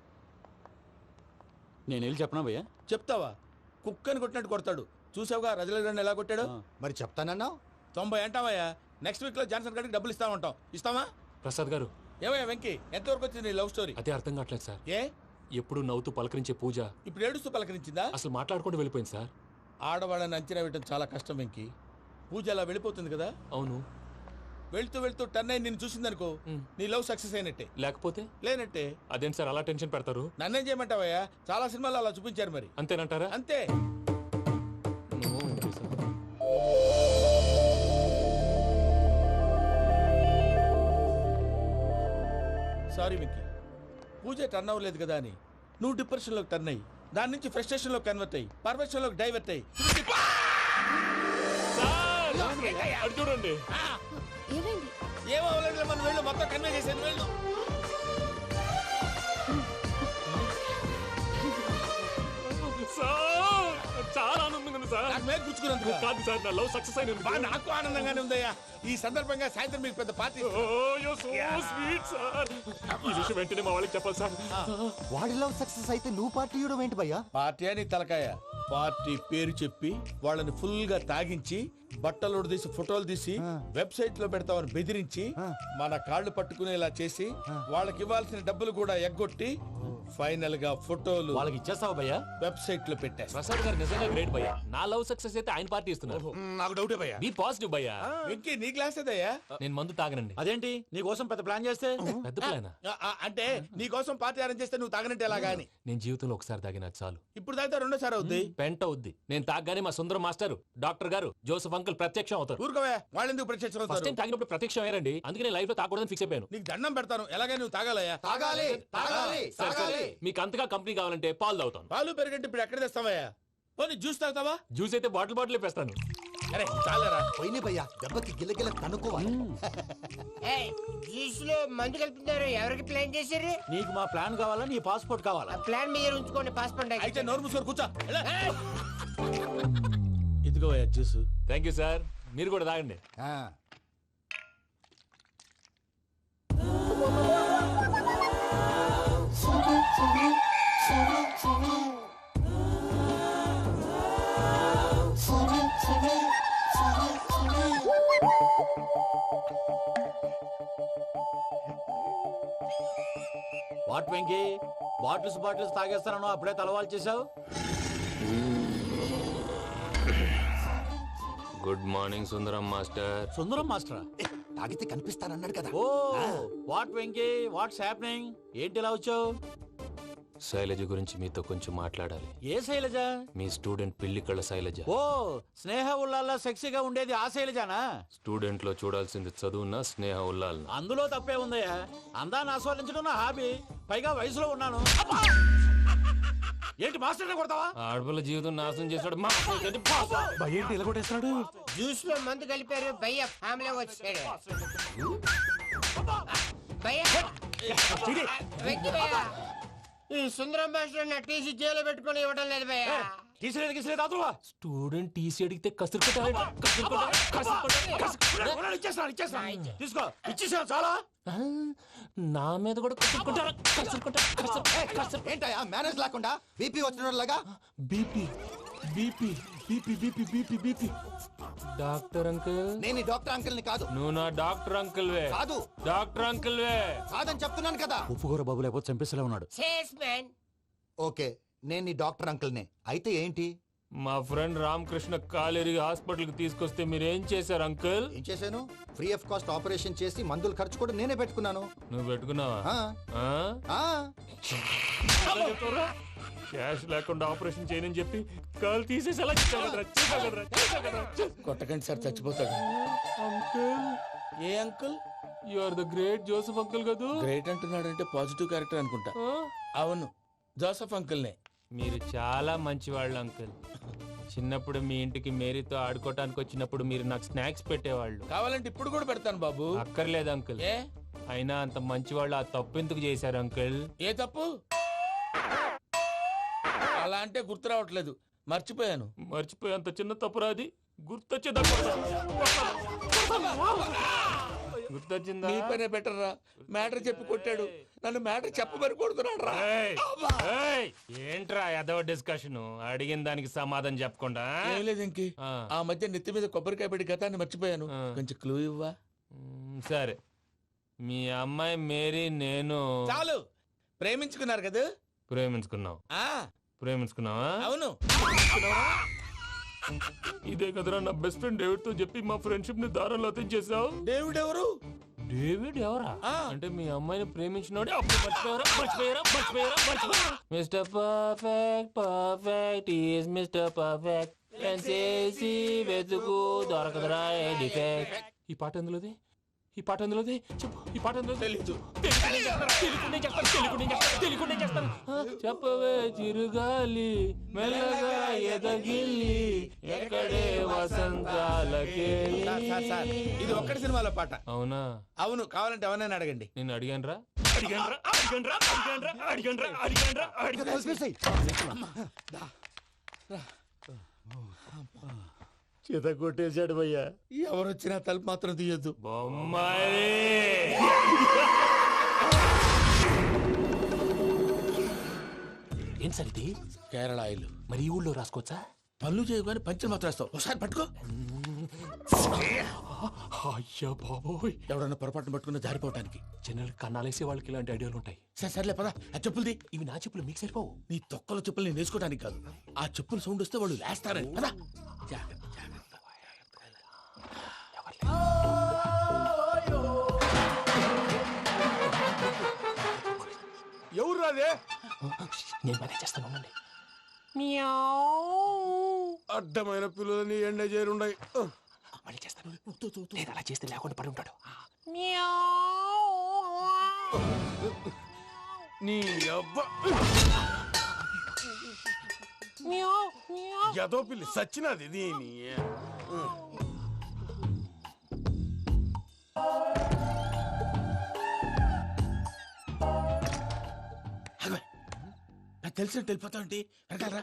నేను వెళ్ళి చెప్పనా భయ్యా? చెప్తావా? కుక్కని కొట్టినట్టు కొడతాడు. చూసావుగా రజల ఎలా కొట్టాడు. మరి చెప్తానన్నావు. 90 అంటావయ్యా. నెక్స్ట్ వీక్ లో జాన్సన్ గారికి డబ్బులు ఇస్తామంటాం. ఇస్తావా? ప్రసాద్ గారు ఏమయ్యా వెంకీ, ఎంతవరకు వచ్చింది నీ లవ్ స్టోరీ? అదే అర్థం కావట్లేదు సార్. ఏ ఎప్పుడు నవ్వుతూ పలకరించే పూజ ఇప్పుడు ఏడుస్తూ పలకరించిందా? అసలు మాట్లాడుకుంటూ వెళ్ళిపోయింది సార్. ఆడవాళ్ళని అంచనా వేయడం చాలా కష్టం వెంకీ. పూజ అలా వెళ్ళిపోతుంది కదా. అవును. వెళ్తూ వెళ్తూ టర్న్ అయి నిన్ను చూసిందనుకో, నీ లవ్ సక్సెస్ అయినట్టే. లేకపోతే లేనట్టే. అదేం సార్ అలా టెన్షన్ పెడతారు? నన్నేం చేయమంటావయ్యా, చాలా సినిమాలు అలా చూపించారు మరి. అంతేనంటారా? అంతే. సారీ వెంకీ, పూజ టర్న్ అవ్వలేదు కదా అని నువ్వు డిప్రెషన్ లోకి టర్న్ అయ్యి, దాని నుంచి ఫ్రస్ట్రేషన్ లో కన్వర్ట్ అయ్యి, పర్ఫెక్షన్ లోకి డైవర్ట్ అయ్యి. అది చూడండి. ఏమైంది? ఏమో అవ్వలేదు, మనం వెళ్ళు, మొత్తం కన్వే చేసేది వెళ్ళు. సార్ చాలా ఆనందంగా ఉంది సార్. నాకు మీద కూర్చుకున్నందుకు కాదు సార్, నా లవ్ సక్సెస్ అయినందుకు. బా, నాకు ఆనందంగానే ఉందయ్యా. ఈ సందర్భంగా సాయంత్రం మీకు పెద్ద పార్టీ. Sweet sir. ఈ విషయం వెంటనే మా వాళ్ళకి చెప్పాలి సార్. వాడి లవ్ సక్సెస్ అయితే నువ్వు పార్టీ ఇవ్వడం ఏంటి భయ్యా? పార్టీ అని తలకాయ. పార్టీ పేరు చెప్పి వాళ్ళని ఫుల్ గా తాగించి, బట్టలు తీసి ఫోటోలు తీసి వెబ్సైట్ లో పెడతామని బెదిరించి, మన కాళ్ళు పట్టుకునేలా చేసి, వాళ్ళకి ఇవ్వాల్సిన డబ్బులు కూడా ఎగ్గొట్టి, ఫైనల్ గా ఫోటోలు వాళ్ళకి ఇచ్చేస్తావు భయ్యా? వెబ్సైట్ లో పెట్టేస్తా. ప్రసాద్ గారు నిజంగా గ్రేట్ భయ్యా. నా లవ్ సక్సెస్ అయితే ఆయన పార్టీ ఇస్తున్నారు. నాకు డౌటే భయ్యా. బీ పాజిటివ్ భయ్యా. వెంకీ, నీ క్లాస్ ఏదయ్యా? నేను మందు తాగనండి. అదేంటి నీ కోసం పెద్ద ప్లాన్ చేస్తే? పెద్ద ప్లానా? అంటే నీ కోసం పార్టీ అరేంజ్ చేస్తే నువ్వు తాగనంటే ఎలాగా అని. నేను జీవితంలో ఒకసారి తాగినా చాలు. ఇప్పుడు తాగితే రెండోసారి అవుద్ది. పెంట అవుద్ది. నేను తాగగానే మా సుందరం మాస్టర్, డాక్టర్ గారు, జోసెఫ్ అంకుల్ ప్రత్యక్షం అవుతారు. ఊరుకోవే, వాళ్ళు ఎందుకు ప్రత్యక్షం ఫస్ట్ అవుతారు? టైం తాగినప్పుడు ప్రత్యక్షం అయ్యారండి. అందుకే నేను లైఫ్ లో తాగకూడదని ఫిక్స్ అయిపోయాను. నీకు దండం పెడతాను, ఎలాగే నువ్వు తాగాలయ్యా. తాగాలి, తాగాలి, సరే, సరే. మీకు అంతగా కంపెనీ కావాలంటే పాలు తాగుతాను. పాలు పెరిగంటే ఇప్పుడు ఎక్కడ తెస్తావయ్యా? పోనీ జ్యూస్ తాగుతావా? జ్యూస్ అయితే బాటిల్ వేస్తాను. అరే చాలరా. పోయిన భయ్యా, దెబ్బకి గిల్లగిల్ల కనుక్కోవాలి. జ్యూస్ లో మందు కలుపుతున్నారు. ఎవరికి ప్లాన్ చేశారు? నీకు మా ప్లాన్ కావాలా, నీ పాస్పోర్ట్ కావాలా? ప్లాన్ మీరు ఉంచుకోండి, పాస్పోర్ట్ అయితే నోరు మూసుకొని కూర్చో. ఇదిగో జ్యూస్. Thank you sir. మీరు కూడా తాగండి. వాట్ వెంకీ, బాటిల్స్ తాగేస్తానో అప్పుడే తలవాలు చేసావు. Good morning Sundaram master. Sundaram మాస్టరా? తాగితే కనిపిస్తానన్నాడు కదా. Oh what Venky, what's happening? ఏంటి ఇలా వచ్చావు? శైలజ గురించి మీతో కొంచెం మాట్లాడాలి. ఏ శైలజ? మీ స్టూడెంట్ పిల్లి కళ్ళ శైలజ. ఓ స్నేహ ఉల్లాల్లో సెక్సీగా ఉండేది ఆ శైలజానా? స్టూడెంట్ లో చూడాల్సింది చదువున్న స్నేహ ఉల్లాల్. అందులో తప్పే ఉందయ్యా. అందాన్ని ఆస్వాదించడం నా హాబీ. పైగా వయసులో ఉన్నాను. ఏంటి మాస్టర్ కొడతావా? ఆడపిల్ల జీవితం నాశనం చేశాడు. ఏంటి ఇలా కొట్టేస్తున్నాడు? జ్యూస్ లో మందు కలిపారు. భయ్య ఫ్యామిలీ వచ్చాడు. భయ్య వెంకీ భయ్య, ఈ సుందరం భాష నా టీసీ జైలు పెట్టుకొని ఇవ్వడం లేదు భయ్య. తీసిలేదు. స్టూడెంట్ టీసీ అడిగితే కసురు తీసుకో, ఇచ్చేసా చాలా. నా మీద కూడా ఏంటయ్యా మేనేజ్ లేకుండా బీపీ వచ్చిన లాగా? BP BP BP BP BP BP. Doctor uncle, నేను డాక్టర్ అంకుల్ ని కాదు. నువ్వు నా డాక్టర్ అంకుల్ వే. కాదు, డాక్టర్ అంకుల్ వే. కాదని చెప్తున్నాను కదా. ఉప్పుకూర బాబు లేకపోతే చంపేసేలా ఉన్నాడు. Sales man. ఓకే, నేను నీ డాక్టర్ అంకుల్ నే. అయితే ఏంటి? మా ఫ్రెండ్ రామకృష్ణ కాలేరికి హాస్పిటల్ కి తీసుకొస్తే మీరు ఏం చేశారు అంకుల్? ఏం చేశాను? ఫ్రీ ఆఫ్ కాస్ట్ ఆపరేషన్ చేసి మందులు ఖర్చు కూడా నేనే పెట్టుకున్నాను. నువ్వు పెట్టుకున్నావా? ఆ, ఆ? ఆ. క్యాష్ లేకుండా ఆపరేషన్ చేయనని చెప్పి కాలు తీసేసి ఎలా కొట్టకండి సార్, చచ్చిపోతాడు. అంకుల్, ఏ uncle? You are the great Joseph uncle కదా. గ్రేట్ అంటున్నాడంటే పాజిటివ్ క్యారెక్టర్ అనుకుంటా. అవును, జోసఫ్ అంకుల్నే. మీరు చాలా మంచివాళ్ళు అంకుల్. చిన్నప్పుడు మీ ఇంటికి మేరీతో ఆడుకోవటానికి వచ్చినప్పుడు మీరు నాకు స్నాక్స్ పెట్టేవాళ్ళు. కావాలంటే ఇప్పుడు కూడా పెడతాను బాబు. అక్కర్లేదు అంకుల్. ఏ అయినా అంత మంచివాళ్ళు ఆ తప్పు ఎందుకు చేశారు అంకుల్? ఏ తప్పు? అలా అంటే గుర్తు రావట్లేదు, మర్చిపోయాను. మర్చిపోయి అంత చిన్న తప్పు రాది గుర్తొచ్చేదా? గుర్తొచ్చిందా? నీ పనే బెటర్ రా. మ్యాటర్ చెప్పి కొట్టాడు, నన్ను మ్యాటర్ చెప్పమని కొడుతున్నాడు రా. ఏంట్రా ఏదో డిస్కషన్? అడిగిన దానికి సమాధానం చెప్పకుండా ఏం లేదు ఇంకి, ఆ మధ్య నెత్తి మీద కొబ్బరికాయ పెట్టి గతాన్ని మర్చిపోయాను. కొంచెం క్లూ ఇవ్వా? సరే, మీ అమ్మాయి మేరీ నేను చాలు, ప్రేమించుకున్నారు కదా? ప్రేమించుకున్నావు. ప్రేమించుకున్నావా? అవును. ఇదే కదరా నా బెస్ట్ ఫ్రెండ్ డేవిడ్ తో చెప్పి మా ఫ్రెండ్షిప్ ని దారంలో తెచ్చేసావు. డేవిడ్ ఎవరు? డేవిడ్ ఎవరా? అంటే మీ అమ్మాయిని ప్రేమించినోడే అప్పుడు మర్చిపోయారా? Mister perfect perfect is mister perfect చేసి వెతుకు దొరకదురా డిఫెక్ట్. ఈ పాట ఎందులోది? ఈ పాట ఎందులోది? చెప్పు. ఈ పాట ఎందులో? తెలీదు. చెప్పవే చిరుగాలి మెల్లగా ఎదగిల్లి ఎక్కడే వసంతాలకే. ఇది ఒక్కటి సినిమాలో పాట. అవునా? అవును. కావాలంటే ఎవరైనా అడగండి. నేను అడిగాను రా. చేత కొట్టేశాడు భయ్యా. ఎవరొచ్చినా తలుపు మాత్రం తీయద్దు. బొమ్మాయి ఏం సార్ ఇది? కేరళ ఆయిల్. మరి ఈ ఊళ్ళో రాసుకోవచ్చా? పనులు చేయగానే పంచర్ మాత్రం వేస్తావు. ఒకసారి పట్టుకో. అయ్యా బాబోయ్, ఎవడన్నా పొరపాటున పట్టుకున్న జారిపోవటానికి. జనరల్ కన్నాలేసే వాళ్ళకి ఇలాంటి ఐడియాలు ఉంటాయి. సర్లే పదా. ఆ చెప్పులది. ఇవి నా చెప్పులు మీకు సరిపోవు. నీ తొక్కల చెప్పులు నేను వేసుకోవడానికి కాదు, ఆ చెప్పులు సౌండ్ వస్తే వాళ్ళు లేస్తారని. పదా. ఎవరు రాదే? నేను మేనేజ్ చేస్తాను, ఉండండి. అడ్డమైన పిల్లలని ఎండ చేరుండయి. మళ్ళీ చేస్తాను. లేదు, అలా చేస్తే లేకుండా పడి ఉంటాడు. నీ అబ్బ ఎదో పిల్లి సచ్చినది దీని. తెలిసినట్టు వెళ్ళిపోతావుంటి. వెనకాలరా.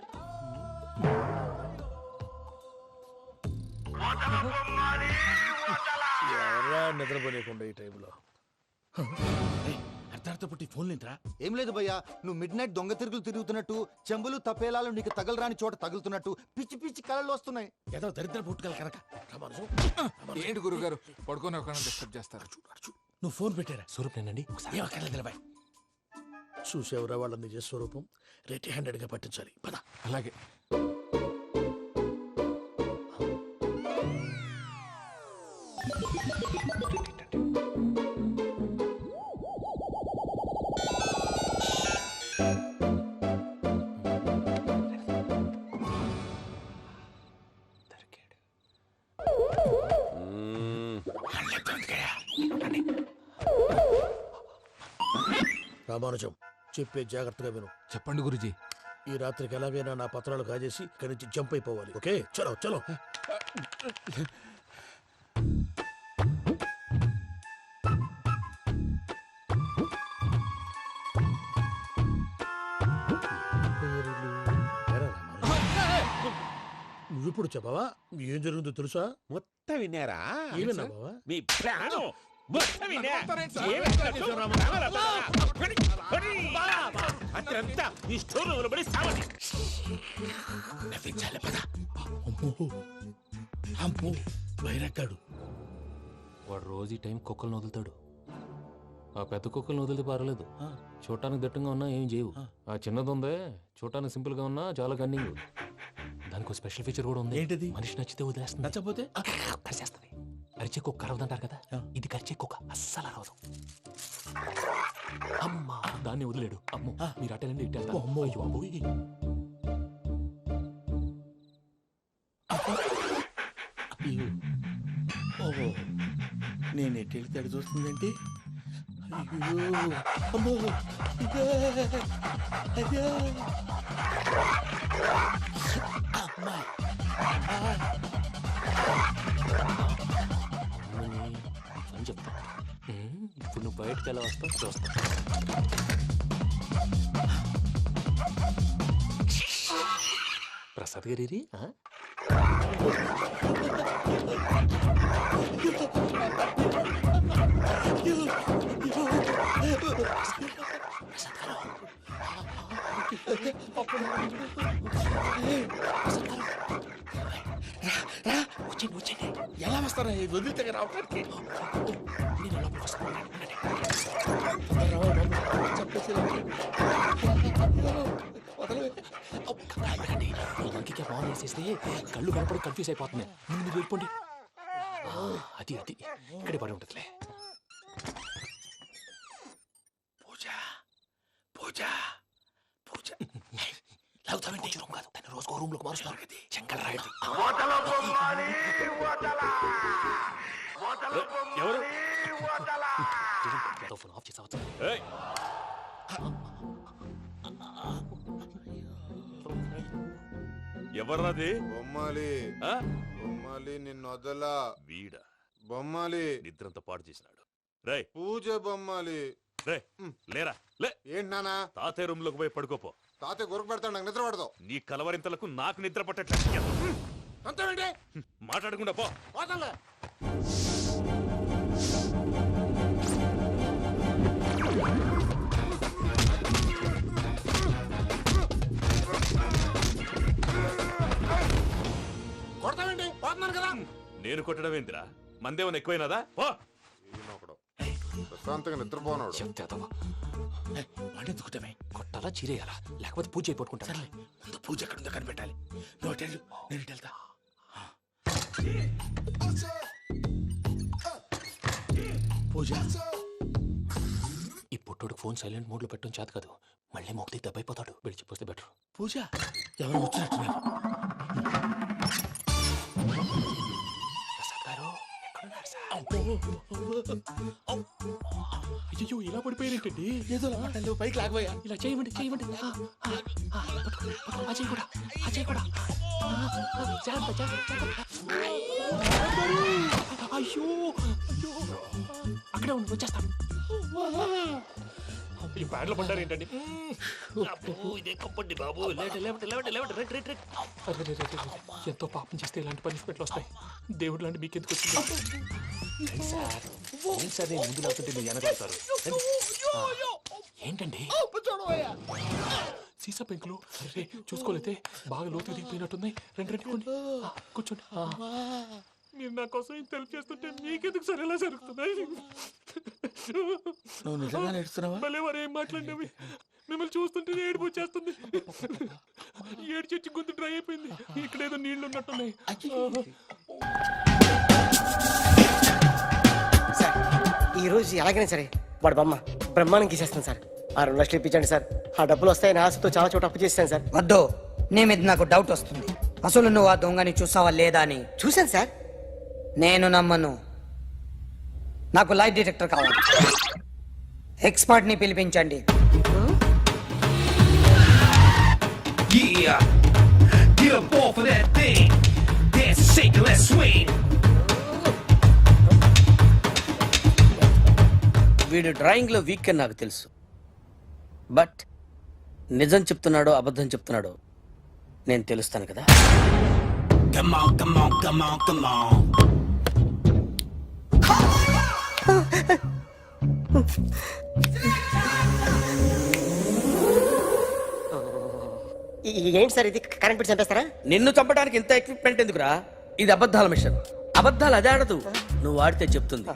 ఎవరా నిద్రపోలేకుండా ఈ టైంలో? అర్ధార్థ పుట్టి ఫోన్ లేంట్రా. ఏం లేదు భయ్యా, నువ్వు మిడ్ నైట్ దొంగ తిరుగులు తిరుగుతున్నట్టు, చెంబులు తపేలాలు నీకు తగలరాని చోట తగులుతున్నట్టు పిచ్చి పిచ్చి కళలు వస్తున్నాయి. ఏదో దరిద్ర పుట్టుకల కనుక. ఏంటి గురుగారు పడుకొని ఒక డిస్టర్బ్ చేస్తారు? నువ్వు ఫోన్ పెట్టారా? స్వరూప్ నేనండి. ఒకసారి నిలబాయ్. చూసేవరా వాళ్ళ నిజ స్వరూపం. రెట్టి హ్యాండెడ్ గా పట్టించాలి. పద. అలాగే. రామానుజం, చెప్పే జాగ్రత్తగా విను. చెప్పండి గురుజీ. ఈ రాత్రికి ఎలాగైనా నా పత్రాలు కాజేసి ఇక్కడి నుంచి జంప్ అయిపోవాలి. ఓకే, చలో చలో. నువ్విప్పుడు చెప్పవా ఏం జరుగుతుందో తెలుసా? మొత్తం విన్నారా? ఏమన్నా బావా? మీ ప్రాణం మొత్తం విన్నా. అత్రంతా ఈ స్టోర్ రూమ్ లో పడి సావండి. నవ్వించాలి. పద. అమ్మో బైరక్కాడు. వాడు రోజు ఈ టైం కుక్కలను వదులుతాడు. ఆ పెద్ద కుక్కలను వదిలితే పర్లేదు, చూడటానికి దట్టంగా ఉన్నా ఏం చేయవు. ఆ చిన్నది ఉందే, చూడటానికి సింపుల్ గా ఉన్నా చాలా కన్నింగ్. దానికి ఒక స్పెషల్ ఫీచర్ కూడా ఉంది. ఏంటిది? మనిషి నచ్చితే వదిలేస్తుంది, నచ్చపోతే కరిచేస్తుంది. అరిచే కుక్క అరవదంటారు కదా, ఇది కరిచే కుక్క అస్సలు అరవదు. అమ్మా, దాన్ని వదిలేడు. అమ్మో, మీరు అటెండి ఇట్టేస్తారు. అమ్మో. అయ్యో అబ్బోయ్. ఓహో, నేను ఎట్టి వెళ్తే అడి చూస్తుందేంటి? అయ్యో అమ్మో, అయ్యో అమ్మా. అని చెప్తా. ఇప్పుడు నువ్వు బయటకు ఎలా వస్తావు చూస్తా. ప్రసాద్ గారి ఎలా వస్తారా వదిలితే రావడానికి ఫోన్ వేసేస్తే కళ్ళు కనపడి కన్ఫ్యూజ్ అయిపోతున్నాయి. ముందు మీరు వెళ్ళిపోండి. అది అది ఇక్కడే పడి ఉంటుందిలే. పూజ పూజ పూజ లాగుతామంటే రూమ్ కాదు, తన రోజుకో రూమ్ లోకి మారుస్తున్నారు కదా. శంకర్ రాయుడు ఎవరు ఫోన్ ఆఫ్ చేసావచ్చు. ఎవర్రాది? బొమ్మాలి బొమ్మాలి నిన్ను వదలా. వీడా బొమ్మాలి నిద్రంతా పాడు చేసినాడు. రే పూజ బొమ్మాలి. రే లేరా లే. ఏంటి నానా? తాతయ్య రూమ్ లోకి పోయి పడుకోపో. తాతయ్య గురకు పెడతాడు, నాకు నిద్ర పడదు. నీ కలవరింతలకు నాకు నిద్ర పట్టట్లేదు. అంతేంటి? మాట్లాడకుండా పో. పోతాలే. కొడతావేంటి? పోతున్నాను కదా. నేను కొట్టడం ఏందిరా? మందేమన్నా ఎక్కువైనదా? పో. ప్రశాంతంగా నిద్రపోనాడు. వాడెందుకుంటామే? కొట్టాలా చీరేయాలా? లేకపోతే పూజ అయిపోట్టుకుంటా. సరే ముందు పూజ ఎక్కడుందో కనిపెట్టాలి. నువ్వు వెళ్ళు, నేను ఇటు వెళ్తా. పూజ ఈ పుట్టుడికి ఫోన్ సైలెంట్ మోడ్ లో పెట్టడం చేత కాదు. మళ్ళీ మొక్కి దెబ్బైపోతాడు. విడిచిపోతే బెటర్. పూజ ఎవరు వచ్చినట్టున్నారు? ప్రసాద్ గారు ఎక్కడున్నారు సార్? అయ్యో ఇలా పడిపోయారేంటండి? ఏదో మాటలు పైకి లాగబోయా. ఇలా చేయమండి చేయమండి. అజయ్ కూడా అజయ్ కూడా జాగ్రత్త జాగ్రత్త. అయ్యో అయ్యో అక్కడే ఉండి వచ్చేస్తాను. ఈ బ్యాడ్లో పడ్డారు ఏంటండి? ఇదే కప్పండి బాబు. ఎంతో పాపం చేస్తే ఇలాంటి పనిష్మెంట్లు వస్తాయి. దేవుడు లాంటి మీకు ఎందుకు వచ్చింది సార్? నేను ముందు లేకుంటే మీరు వెనకాడతారు. ఏంటండి సీసా పెంకులు? అరే చూసుకోలేతే బాగా లోతుగా దిగిపోయినట్టున్నాయి. రెండు రెండు కూర్చోండి. మీరు నా కోసం ఇంత హెల్ప్ చేస్తుంటే మీకెందుకు సరే ఎలా జరుగుతున్నాయి? నువ్వు నిజంగా నేర్చుతున్నావా? భలే వారు ఏం మాట్లాడినవి. మిమ్మల్ని చూస్తుంటే ఏడుపు వచ్చేస్తుంది. ఏడు చెట్టు గొంతు డ్రై అయిపోయింది. ఇక్కడ ఏదో నీళ్లు ఉన్నట్టున్నాయి. సార్ ఈ రోజు ఎలాగైనా సరే వాడు బొమ్మ బ్రహ్మాండం గీసేస్తాను సార్. 6 లక్షలు ఇప్పించండి సార్. ఆ డబ్బులు వస్తాయని ఆశతో చాలా చోట అప్పు చేశాను సార్. వద్దు, నీ మీద నాకు డౌట్ వస్తుంది. అసలు నువ్వు ఆ దొంగని చూసావా లేదా అని. చూశాను సార్. నేను నమ్మను. నాకు లైట్ డిటెక్టర్ కావాలి. ఎక్స్పర్ట్ ని పిలిపించండి. వీడు డ్రాయింగ్ లో వీక్ అని నాకు తెలుసు. బట్ నిజం చెప్తున్నాడో అబద్ధం చెప్తున్నాడో నేను తెలుస్తాను కదా. Come on, come on, come on, come on. ఏంటి సార్ ఇది? కరెంట్ బిల్ చంపేస్తారా? నిన్ను చంపడానికి ఇంత ఎక్విప్మెంట్ ఎందుకురా? ఇది అబద్ధాల మిషన్. అబద్ధాలు అదే ఆడదు, నువ్వు ఆడితే చెప్తుంది.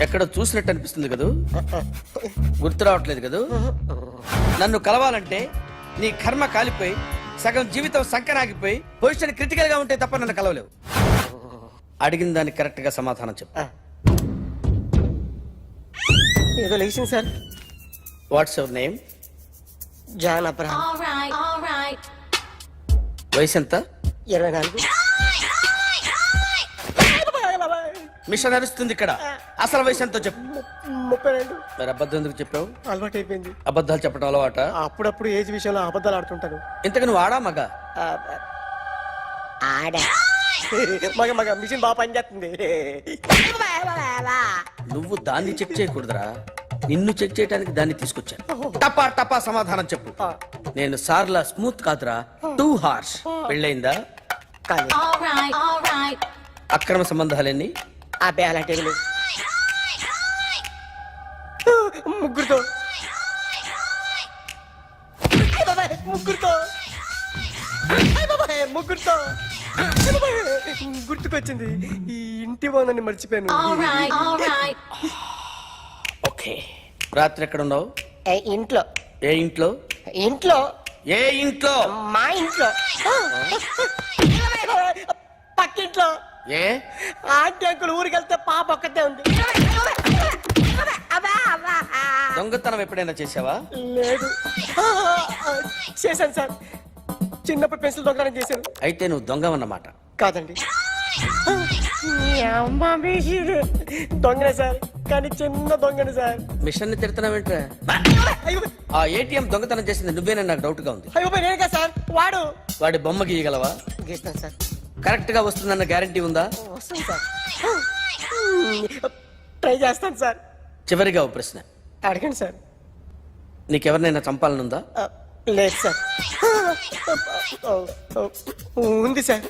ఎక్కడ చూసినట్టు అనిపిస్తుంది కదూ? గుర్తు రావట్లేదు కదూ? నన్ను కలవాలంటే నీ కర్మ కాలిపోయి సగం జీవితం సంకనాగిపోయి పొజిషన్ క్రిటికల్ గా ఉంటే తప్ప నన్ను కలవలేవు. అడిగిన దానికి కరెక్ట్ గా సమాధానం చెప్పు. ఏదో లేచింది sir. What's your name? John Abraham. వయసు ఎంత? 24. మిషన్ నడుస్తుంది ఇక్కడ. అసలు వయసు ఎంతో చెప్పు. 32. మరి అబద్ధం ఎందుకు చెప్పావు? అలవాటు అయిపోయింది. అబద్ధాలు చెప్పడం అలవాట? అప్పుడప్పుడు ఏజ్ విషయంలో అబద్ధాలు ఆడుతుంటాను. ఇంతకు నువ్వు ఆడా మగ? ఆడా. మగ మగ మిషన్ బాగా పనిచేస్తుంది. నువ్వు దాన్ని చెక్ చేయకూడదురా, నిన్ను చెక్ చేయడానికి దాన్ని తీసుకొచ్చాను. టపా టపా సమాధానం చెప్పు. నేను సార్లా స్మూత్ కాదురా, టూ హార్ష్. పెళ్ళయిందా? అక్రమ సంబంధాలన్నీ? అలాంటి ముగ్గురుతో అయ్ బాబాయ్, ముగ్గురుతో అయ్ బాబాయ్, ముగ్గురుతో అయ్ బాబాయ్, గుర్తుకొచ్చింది ఈ ఇంటి వాళ్ళని మర్చిపోయాను. ఓకే, రాత్రి ఎక్కడ ఉన్నావు? ఇంట్లో. ఏ ఇంట్లో? ఇంట్లో. ఏ ఇంట్లో? మా ఇంట్లో. పక్కింట్లో. ఏ ఆంటీ అంకుల్ ఊరికి వెళ్తే పాప ఒక్కతే ఉంది. దొంగతనం ఎప్పుడైనా చేసావా? లేదు. చేశాను సార్, చిన్నప్పుడు పెన్సిల్ దొంగతనం చేశాను. అయితే నువ్వు దొంగవన్నమాట. కాదండి, దొంగనే సార్, కానీ చిన్న దొంగని సార్. మిషన్ ని తిడుతున్నావేంట్రా? ఆ ఏటీఎం దొంగతనం చేసింది నువ్వేనని నాకు డౌట్ గా ఉంది. అయ్యో నేను కదా సార్, వాడి బొమ్మ గీయగలవా? గీస్తాను సార్. కరెక్ట్ గా వస్తుందన్న గ్యారంటీ ఉందా? వస్తాను సార్, ట్రై చేస్తాను సార్. చివరిగా ఓ ప్రశ్న అడగండి సార్. నీకెవరినైనా చంపాలనుందా? లేదు సార్. ఉంది సార్.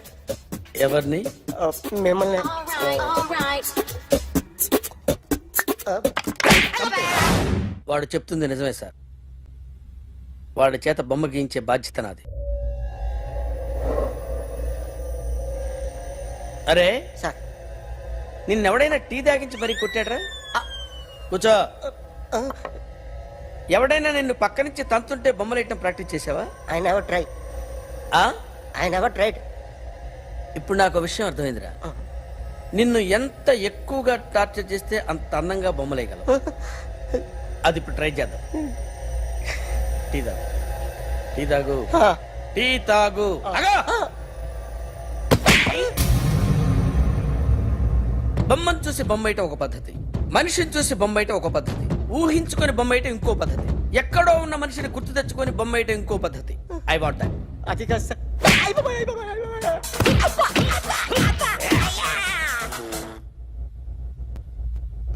ఎవరిని? మిమ్మల్ని. వాడు చెప్తుంది నిజమే సార్. వాడి చేత బొమ్మ గీయించే బాధ్యత నాది. అరే సార్, నిన్నెవడైనా టీ తాగించి మరీ కొట్టాడ్రా? కూర్చో. ఎవడైనా నిన్ను పక్క నుంచి తంతుంటే బొమ్మలేయటం ప్రాక్టీస్ చేసావా? I never try. I never tried. ఇప్పుడు నాకు విషయం అర్థమైందిరా. నిన్ను ఎంత ఎక్కువగా టార్చర్ చేస్తే అంత అందంగా బొమ్మలేయగలవు. అది ఇప్పుడు ట్రై చేద్దాం. టీ తాగు, టీ తాగు, టీ తాగు. బొమ్మను చూసి బొమ్మయటం ఒక పద్ధతి, మనిషిని చూసి బొమ్మయటం ఒక పద్ధతి, ఊహించుకొని బొమ్మయటం ఇంకో పద్ధతి, ఎక్కడో ఉన్న మనిషిని గుర్తు తెచ్చుకొని బొమ్మయటం ఇంకో పద్ధతి. I want that. అది కాదు సార్.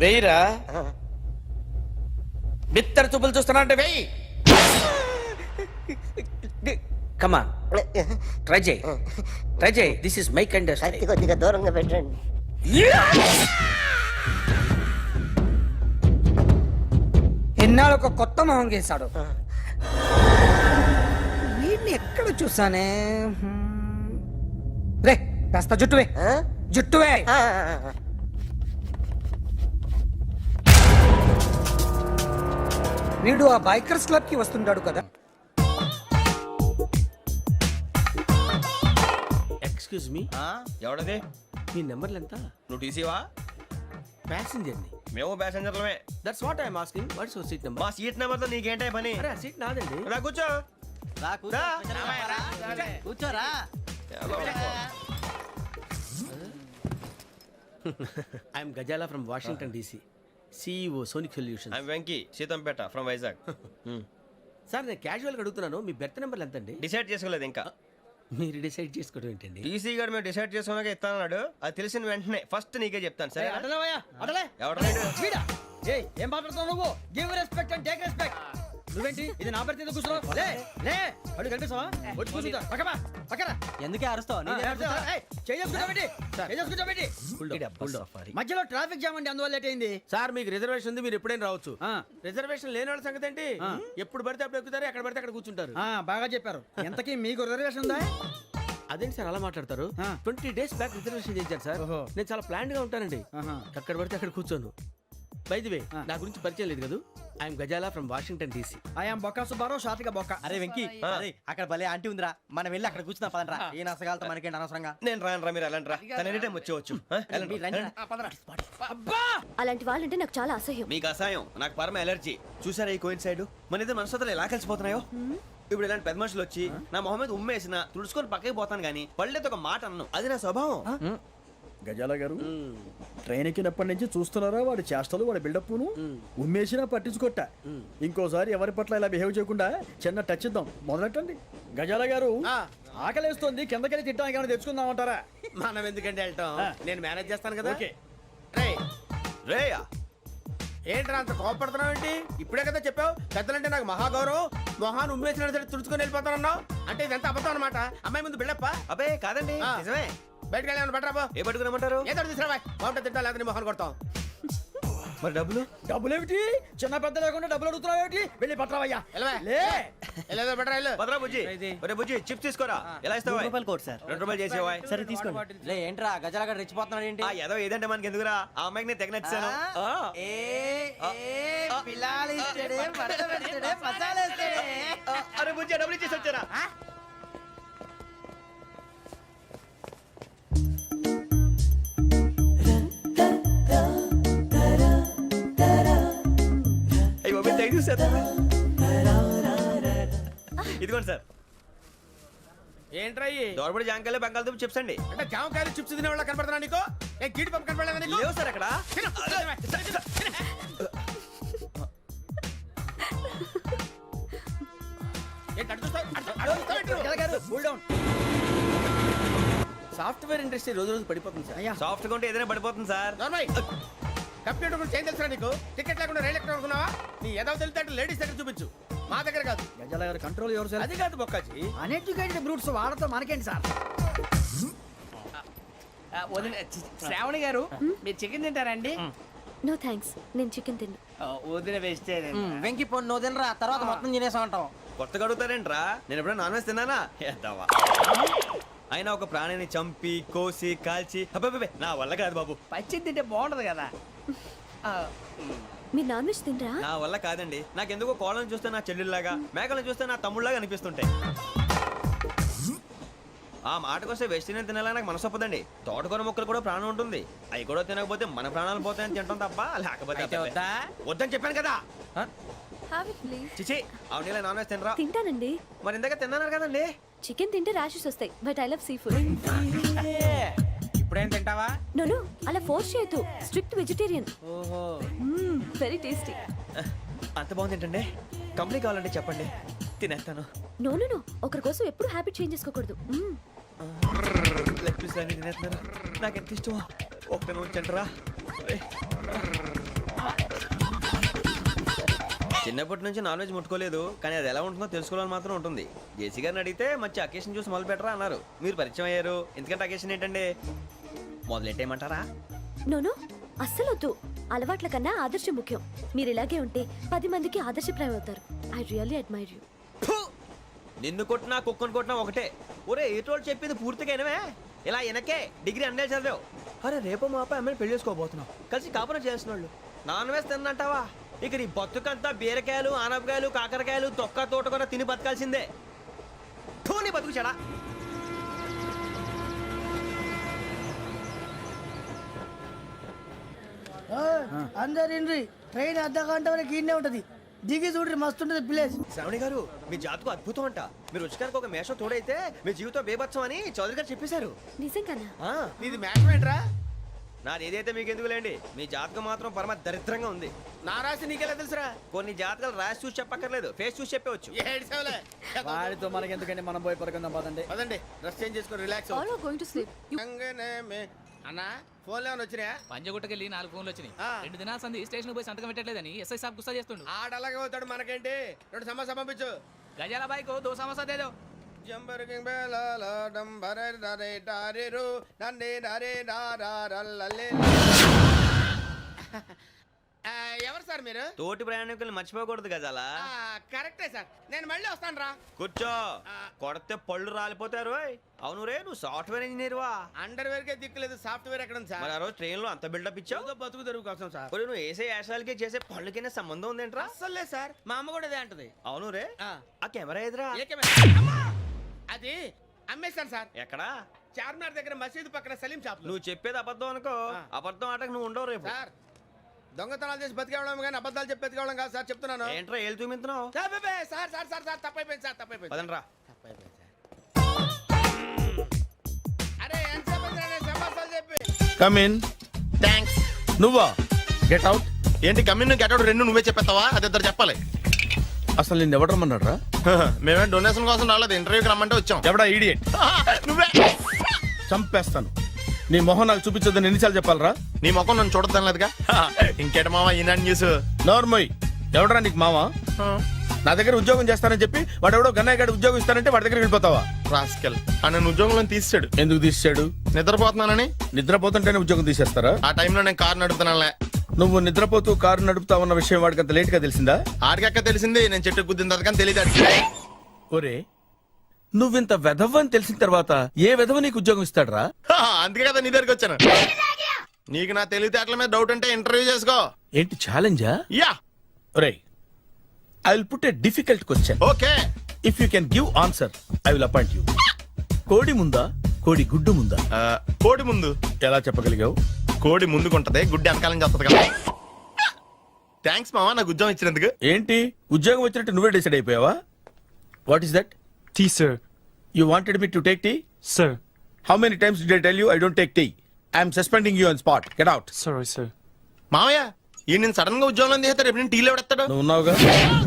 వెయ్యిరా. బిత్తర చూపులు చూస్తున్నా అంటే వెయ్యి. కమాన్, ట్రై చేయి, ట్రై చేయి. This is my kind of style. కొద్దిగా దూరంగా పెట్టండి. ఎన్నాళ్ళు ఒక కొత్త మొహం గీశాడు. వీడిని ఎక్కడ చూసానే? రే కాస్త జుట్టువే, జుట్టువే. వీడు ఆ బైకర్స్ క్లబ్ కి వస్తుంటాడు కదా. Excuse me, ఎవడది? మీ నెంబర్లు ఎంత? నువ్వు టీసీవా? ప్యాసింజర్ ని. మేము ప్యాసెంజర్లమే. That's what I'm asking. What's your seat number? మా సీట్ నెంబర్ తో నీకేంటే పని? అరే ఆ సీట్ నాదండి. రా కూర్చో. కూర్చోరా. I'm Gazala from Washington DC, CEO Sonic solution. I'm Venky, Seethampeta from Vizag. Sir నేను క్యాజువల్గా అడుగుతున్నాను, మీ బెర్త్ నెంబర్లు ఎంత అండి? డిసైడ్ చేసుకోలేదు ఇంకా. మీరు డిసైడ్ చేసుకోవడం ఏంటండి? టీసీ గారు మేము డిసైడ్ చేసుకున్నాక ఇస్తానన్నాడు. అది తెలిసిన వెంటనే ఫస్ట్ నీకే చెప్తాను. సరే ఏం మాట్లాడుతున్నావు నువ్వు? Give respect and take respect. నువ్వేంటి ఇది నా పరిస్థితి కూర్చున్నావు? అడుగు కనిపిస్తావా? వచ్చి కూర్చుంటా. పక్కన ఎందుకే అరుస్తావు? మధ్యలో ట్రాఫిక్ జామ్ అండి, అందువల్ల లేట్ అయింది. సార్ మీకు రిజర్వేషన్ ఉంది, మీరు ఎప్పుడైనా రావచ్చు. రిజర్వేషన్ లేని వాళ్ళ సంగతి ఏంటి? ఎప్పుడు పడితే అప్పుడు ఎక్కుతారు, ఎక్కడ పడితే అక్కడ కూర్చుంటారు. బాగా చెప్పారు. ఎంతకీ మీకు రిజర్వేషన్ ఉందా? అదేంటి సార్ అలా మాట్లాడతారు? 20 days బ్యాక్ రిజర్వేషన్ చేశారు సార్. నేను చాలా ప్లాన్డ్ గా ఉంటానండి. ఎక్కడ పడితే అక్కడ కూర్చోను. బై ది వే, నా గురించి పరిచయం లేదు కదా. I'm Gazala from Washington DC. I'm Bokka Subbarao, షాతిక బొక్క. అరే వెంకీ, అక్కడ భలే ఆంటీ ఉందిరా, మనం వెళ్ళి అక్కడ కూర్చున్నా పదనరా. ఏ నసగాలతో మనకేంటి అనవసరంగా. నేను రాను, మీరు వెళ్ళండి రా. తన ఎనీ టైం వచ్చేవచ్చు. అలాంటి వాళ్ళంటే నాకు చాలా అసహ్యం. మీకు అసహాయం, నాకు పరమ ఎలర్జీ. చూసారా ఈ కోయిన్ సైడ్? మన ఇద్దరు మనసుతో ఎలా కలిసిపోతున్నాయో. ఇప్పుడు ఇలాంటి పెద్ద మనుషులు వచ్చి నా మొహం మీద ఉమ్మేసిన తుడుచుకొని పక్కకి పోతాను కానీ పళ్ళేతో ఒక మాట అన్ను. అది నా స్వభావం. గజాల గారు, ట్రైన్ ఎక్కినప్పటి నుంచి చూస్తున్నారా వాడి చేష్టలు, వాడి బిల్డప్ను. ఉమ్మేసినా పట్టించుకోట. ఇంకోసారి ఎవరి పట్ల ఇలా బిహేవ్ చేయకుండా చిన్న టచ్ ఇద్దాం. మొదలెట్టండి. గజాల గారు, ఆకలేస్తుంది, కిందకెళ్ళి తిట్టడానికి ఏమైనా తెచ్చుకుందామంటారా? మనం ఎందుకంటే వెళ్తాం, నేను మేనేజ్ చేస్తాను కదా. రేయా, ఏంట్రా అంత కోపడుతున్నావు ఏంటి? ఇప్పుడే కదా చెప్పావు పెద్దలంటే నాకు మహాగౌరవం, మొహాన్ని ఉమ్మేసిన సరే తుడుచుకొని వెళ్ళిపోతానన్నావు. అంటే ఇదంతా అబద్ధం అనమాట. అమ్మాయి ముందు బిల్డప్ప? అబ్బే కాదండి, నిజమే. బయటకు వెళ్ళాను. బట్రాబో ఏ పట్టుకురమ్మంటారు? ఏదో తీసుకురా బాగుంటుంది. తింటా లేదా మొహాన్ని కొడతాం. మరి డబ్బులు డబ్బులు ఏమిటి చిన్న పెద్ద లేకుండా డబ్బులు అడుగుతున్నావు ఏమిటి వెళ్ళి పట్టరావయ్యా లే భద్రా బుజ్జి ఒరే బుజ్జి చిప్స్ తీసుకోరా ఎలా ఇస్తావా కోట్ సార్ 2 రూపాయలు చేసేవా సరే తీసుకోండి లే ఏంట్రా గజాలగా రెచ్చిపోతున్నాడు ఏంటి ఆ ఏదో ఏదంటే మనకి ఎందుకురా ఆ అమ్మాయికి నేను తెగ నచ్చాను అరే బుజ్జి డబ్బులు ఇచ్చేసి వచ్చారా ఇదిగోండి సార్ ఏంట్రా దోరబడి జాంకాయలు బంగాళదుంప చిప్స్ అండి అంటే జామకాయలు చిప్స్ తినే వాళ్ళ కనపడుతున్నా నీకు ఏ గీడి పంప కనపడలేదా నీకు లేవు సార్ అక్కడ సాఫ్ట్వేర్ ఇండస్ట్రీ రోజు రోజు పడిపోతుంది సార్ సాఫ్ట్ గా ఉంటే ఏదైనా పడిపోతుంది సార్ కంప్యూటర్ గురించి ఏం తెలుసా నీకు టికెట్ లేకుండా రైలు ఎక్కడ అనుకున్నావా నీ ఏదో తెలితే లేడీస్ దగ్గర చూపించు మా దగ్గర కాదు గజాల గారు కంట్రోల్ ఎవరు సార్ అది కాదు బొక్కాజీ అన్ఎడ్యుకేటెడ్ బ్రూట్స్ వాడతో మనకేంటి సార్ శ్రావణి గారు మీరు చికెన్ తింటారండి నో థ్యాంక్స్ నేను చికెన్ తిన్నా వదిన వేస్తే వెంకి పొన్ను నువ్వు తినరా తర్వాత మొత్తం తినేసా ఉంటాం కొత్తగా అడుగుతారేంట్రా నేను ఎప్పుడైనా నాన్ వెజ్ తిన్నానా ఎద్దావా అయినా ఒక ప్రాణిని చంపి కోసి కాల్చి అబ్బబ్బబ్బే, నా వల్ల కాదు బాబు పచ్చి తింటే బాగుంటది కదా మీరు నాన్ వెజ్ తినరా నా వల్ల కాదండి నాకెందుకో కోళ్ళని చూస్తే నా చెల్లెళ్ళలాగా మేకలను చూస్తే నా తమ్ముళ్ళలాగా అనిపిస్తుంటాయి ఆ మాటకొస్తే వెస్టిరియన్ తినాలని నాకు మనసు ఒప్పదండి తోటకూర మొక్కలు కూడా ప్రాణం ఉంటుంది అవి కూడా తినకపోతే మన ప్రాణాలు పోతాయని తింటాం తప్ప లేకపోతే వద్దా వద్దని చెప్పాను కదా హ్యావ్ ఇట్ ప్లీజ్ చిచి అవునీ నాన్ వెజ్ తినరా తింటానండి మరి ఇందాక తిన్నాను కదండి చికెన్ తింటే ర్యాషెస్ వస్తాయి but I love sea food ఇప్పుడేం తింటావా నో అలా ఫోర్స్ చేయొద్దు స్ట్రిక్ట్ వెజిటేరియన్ ఓహో వెరీ టేస్టీ అంత బాగుంది ఏంటండి కంప్లీట్ కావాలంటే చెప్పండి తినేస్తాను నో నో నో ఒకరి కోసం ఎప్పుడు హ్యాబిట్ చేంజ్ చేసుకోకూడదు లెగ్ పీస్ అన్ని తినేస్తున్నారు నాకు ఎంత ఇష్టమా ఒక్క ఉంచండిరా చిన్నప్పటి నుంచి నాన్ వెజ్ ముట్టుకోలేదు కానీ అది ఎలా ఉంటుందో తెలుసుకోవాలని మాత్రం ఉంటుంది జేసీ గారిని అడిగితే మంచి అకేషన్ చూసి మొదలు పెట్టరా అన్నారు మీరు పరిచయం అయ్యారు ఎందుకంటే అకేషన్ ఏంటండి మొదలెట్టేయమంటారా నో అస్సలు వద్దు అలవాట్ల కన్నా ఆదర్శం ముఖ్యం మీరు ఇలాగే ఉంటే 10 మందికి ఆదర్శప్రాయం అవుతారు ఐ రియల్లీ అడ్మైర్ యూ నిన్ను కొట్టినా కుక్కను కొట్టినా ఒకటే ఒరే ఏటోళ్ళు చెప్పింది పూర్తిగా వినవే ఇలా వెనకే డిగ్రీ అన్నే చదివావు అరే రేపు మా అబ్బాయి అమ్మాయిని పెళ్లి చేసుకోబోతున్నావు కలిసి కాపురం చేస్తున్నాళ్ళు నాన్ వెజ్ తిన్నంటావా ఇక నీ బతుకంతా బీరకాయలు ఆనపకాయలు కాకరకాయలు తొక్క తోట కూడా తిని బతకాల్సిందే నీ బతుకు చెడా అందరు ఇండ్రి ట్రైన్ అర్ధ గంట వరకు ఇన్నే ఉంటది దిగి చూడ్రి మస్తు ఉంటది ప్లేస్ శ్రావణి గారు మీ జాతకు అద్భుతం అంట మీరు రుచికారికి ఒక మేషం తోడైతే మీ జీవితం బేబత్సం అని చౌదరి గారు చెప్పేశారు నిజంగానా నీది మ్యాటర్ ఏంట్రా నాది ఏదైతే మీకు ఎందుకులేండి మీ జాతకం మాత్రం పరమ దరిద్రంగా ఉంది నా రాసి నీకెలా తెలుసురా కొన్ని జాతకాలు రాసి చూసి చెప్పక్కర్లేదు ఫేస్ చూసి చెప్పవచ్చు ఏడ్చావులే వాడితో మనకి ఎందుకంటే మనం పోయి పడుకుందాం పదండి పదండి డ్రెస్ చేంజ్ చేసుకొని relax all are going to sleep అన్న ఫోన్లో ఏమైనా వచ్చినాయా పంజగుట్టకెళ్ళి 4 ఫోన్లు వచ్చినాయి 2 దినాల సంది స్టేషన్ పోయి సంతకం పెట్టలేదని ఎస్ఐ సాబ్ గుస్తా చేస్తుండు ఆడలాగే పోతాడు మనకేంటి 2 సమస్య పంపించు గజాల బైక్ 2 సమస్య దేదో జంబరకింగ్ బేలాల డంబరే డరే డారెరు నన్నే నరే నారారల్లలే ఎవరు సార్ మీరు తోటి ప్రయాణికులు మర్చిపోకూడదు గజాల కరెక్టే సార్ నేను మళ్ళీ వస్తాను రా కూర్చో కొడితే పళ్ళు రాలిపోతారు అవును రే నువ్వు సాఫ్ట్వేర్ ఇంజనీర్ వా అండర్వేర్ కే దిక్కులేదు సాఫ్ట్వేర్ ఎక్కడ ఉంది సార్ మరి ఆ రోజు ట్రైన్ లో అంత బిల్డప్ ఇచ్చావు బతుకు తెరువు కోసం సార్ మరి నువ్వు వేసే యాశాలకి చేసే పళ్ళకైనా సంబంధం ఉందేంట్రా అస్సలు లేదు సార్ మా అమ్మ కూడా అదే అంటది అవును రే ఆ కెమెరా ఎదురా అది అమ్మేశాను సార్ ఎక్కడా చార్మినార్ దగ్గర మసీదు పక్కన సలీం షాప్ నువ్వు చెప్పేది అబద్ధం అనుకో అబద్ధం ఆటకు నువ్వు ఉండవు రేపు సార్ దొంగతనాలు చేసి బతికేవడం కానీ అబద్ధాలు చెప్పి బతికేవడం కాదు సార్ చెప్తున్నాను ఏంట్రా ఏళ్ళు చూపించినావు సార్ సార్ సార్ సార్ తప్పైపోయింది సార్ తప్పైపోయింది పదండ్రా తప్పైపోయింది అరే ఎంత సమాసాలు చెప్పి కమిన్ థ్యాంక్స్ నువ్వా గెట్ అవుట్ ఏంటి కమ్యూన్ గెట్ అవుట్ రెండు నువ్వే చెప్పేస్తావా అది ఇద్దరు చెప్పాలి అసలు నేను ఎవడు రమ్మన్నాడు రా మేమే డొనేషన్ కోసం రాలేదు ఇంటర్వ్యూకి రమ్మంటే వచ్చాం ఎవడా ఈడియట్ నువ్వే చంపేస్తాను నీ మొహం నాకు చూపించొద్దని ఎన్నిసార్లు చెప్పాలరా నీ ముఖం నన్ను చూడద్దనలేదుగా ఇంకేట మామ ఈనాడు న్యూస్ నోర్మోయ్ ఎవడరా నీకు మావా నా దగ్గర ఉద్యోగం చేస్తానని చెప్పి వాడు ఎవడో గన్నయ్య గారి ఉద్యోగం ఇస్తానంటే వాడి దగ్గర వెళ్ళిపోతావా రాస్కెల్ నన్ను ఉద్యోగంలో తీసాడు ఎందుకు తీసాడు నిద్రపోతున్నానని నిద్రపోతుంటేనే ఉద్యోగం తీసేస్తారా ఆ టైంలో నేను కారు నడుపుతున్నానులే నువ్వు నిద్రపోతూ కారు నడుపుతా ఉన్న విషయం వాడికి అంత లేట్ గా తెలిసిందా? ఆడికక్క తెలిసింది, నేను చెట్టు గుద్దిన తర్వాత కానీ తెలియదు. ఒరే నువ్వింత వెధవని తెలిసిన తర్వాత ఏ వెధవ నీకు ఉద్యోగం ఇస్తాడరా? అందుకే కదా నీ దగ్గరికి వచ్చాను. నీకు నా తెలివితేటల మీద డౌట్ అంటే ఇంటర్వ్యూ చేసుకో. ఏంటి ఛాలెంజా? యా. ఒరే I will put a difficult question. Okay. If you can give answer I will appoint you. కోడి ముందా కోడి గుడ్డు ముందా? కోడి ముందు. ఎలా చెప్పగలిగావు? కోడి ముందుకుంటది, గుడ్డి వెనకాలని చేస్తుంది కదా. థ్యాంక్స్ మావా నాకు ఉద్యోగం ఇచ్చినందుకు. ఏంటి ఉద్యోగం వచ్చినట్టు నువ్వే డిసైడ్ అయిపోయావా? What is that? Tea sir. You wanted me to take tea? Sir. How many times did I tell you I don't take tea? I'm suspending you on spot. Get out. Sorry sir. మావయ్య ఈ నేను sudden గా ఉద్యోగంలో తీస్తాడు, రేపు నేను టీలో పెడతాడు. నువ్వు ఉన్నావుగా.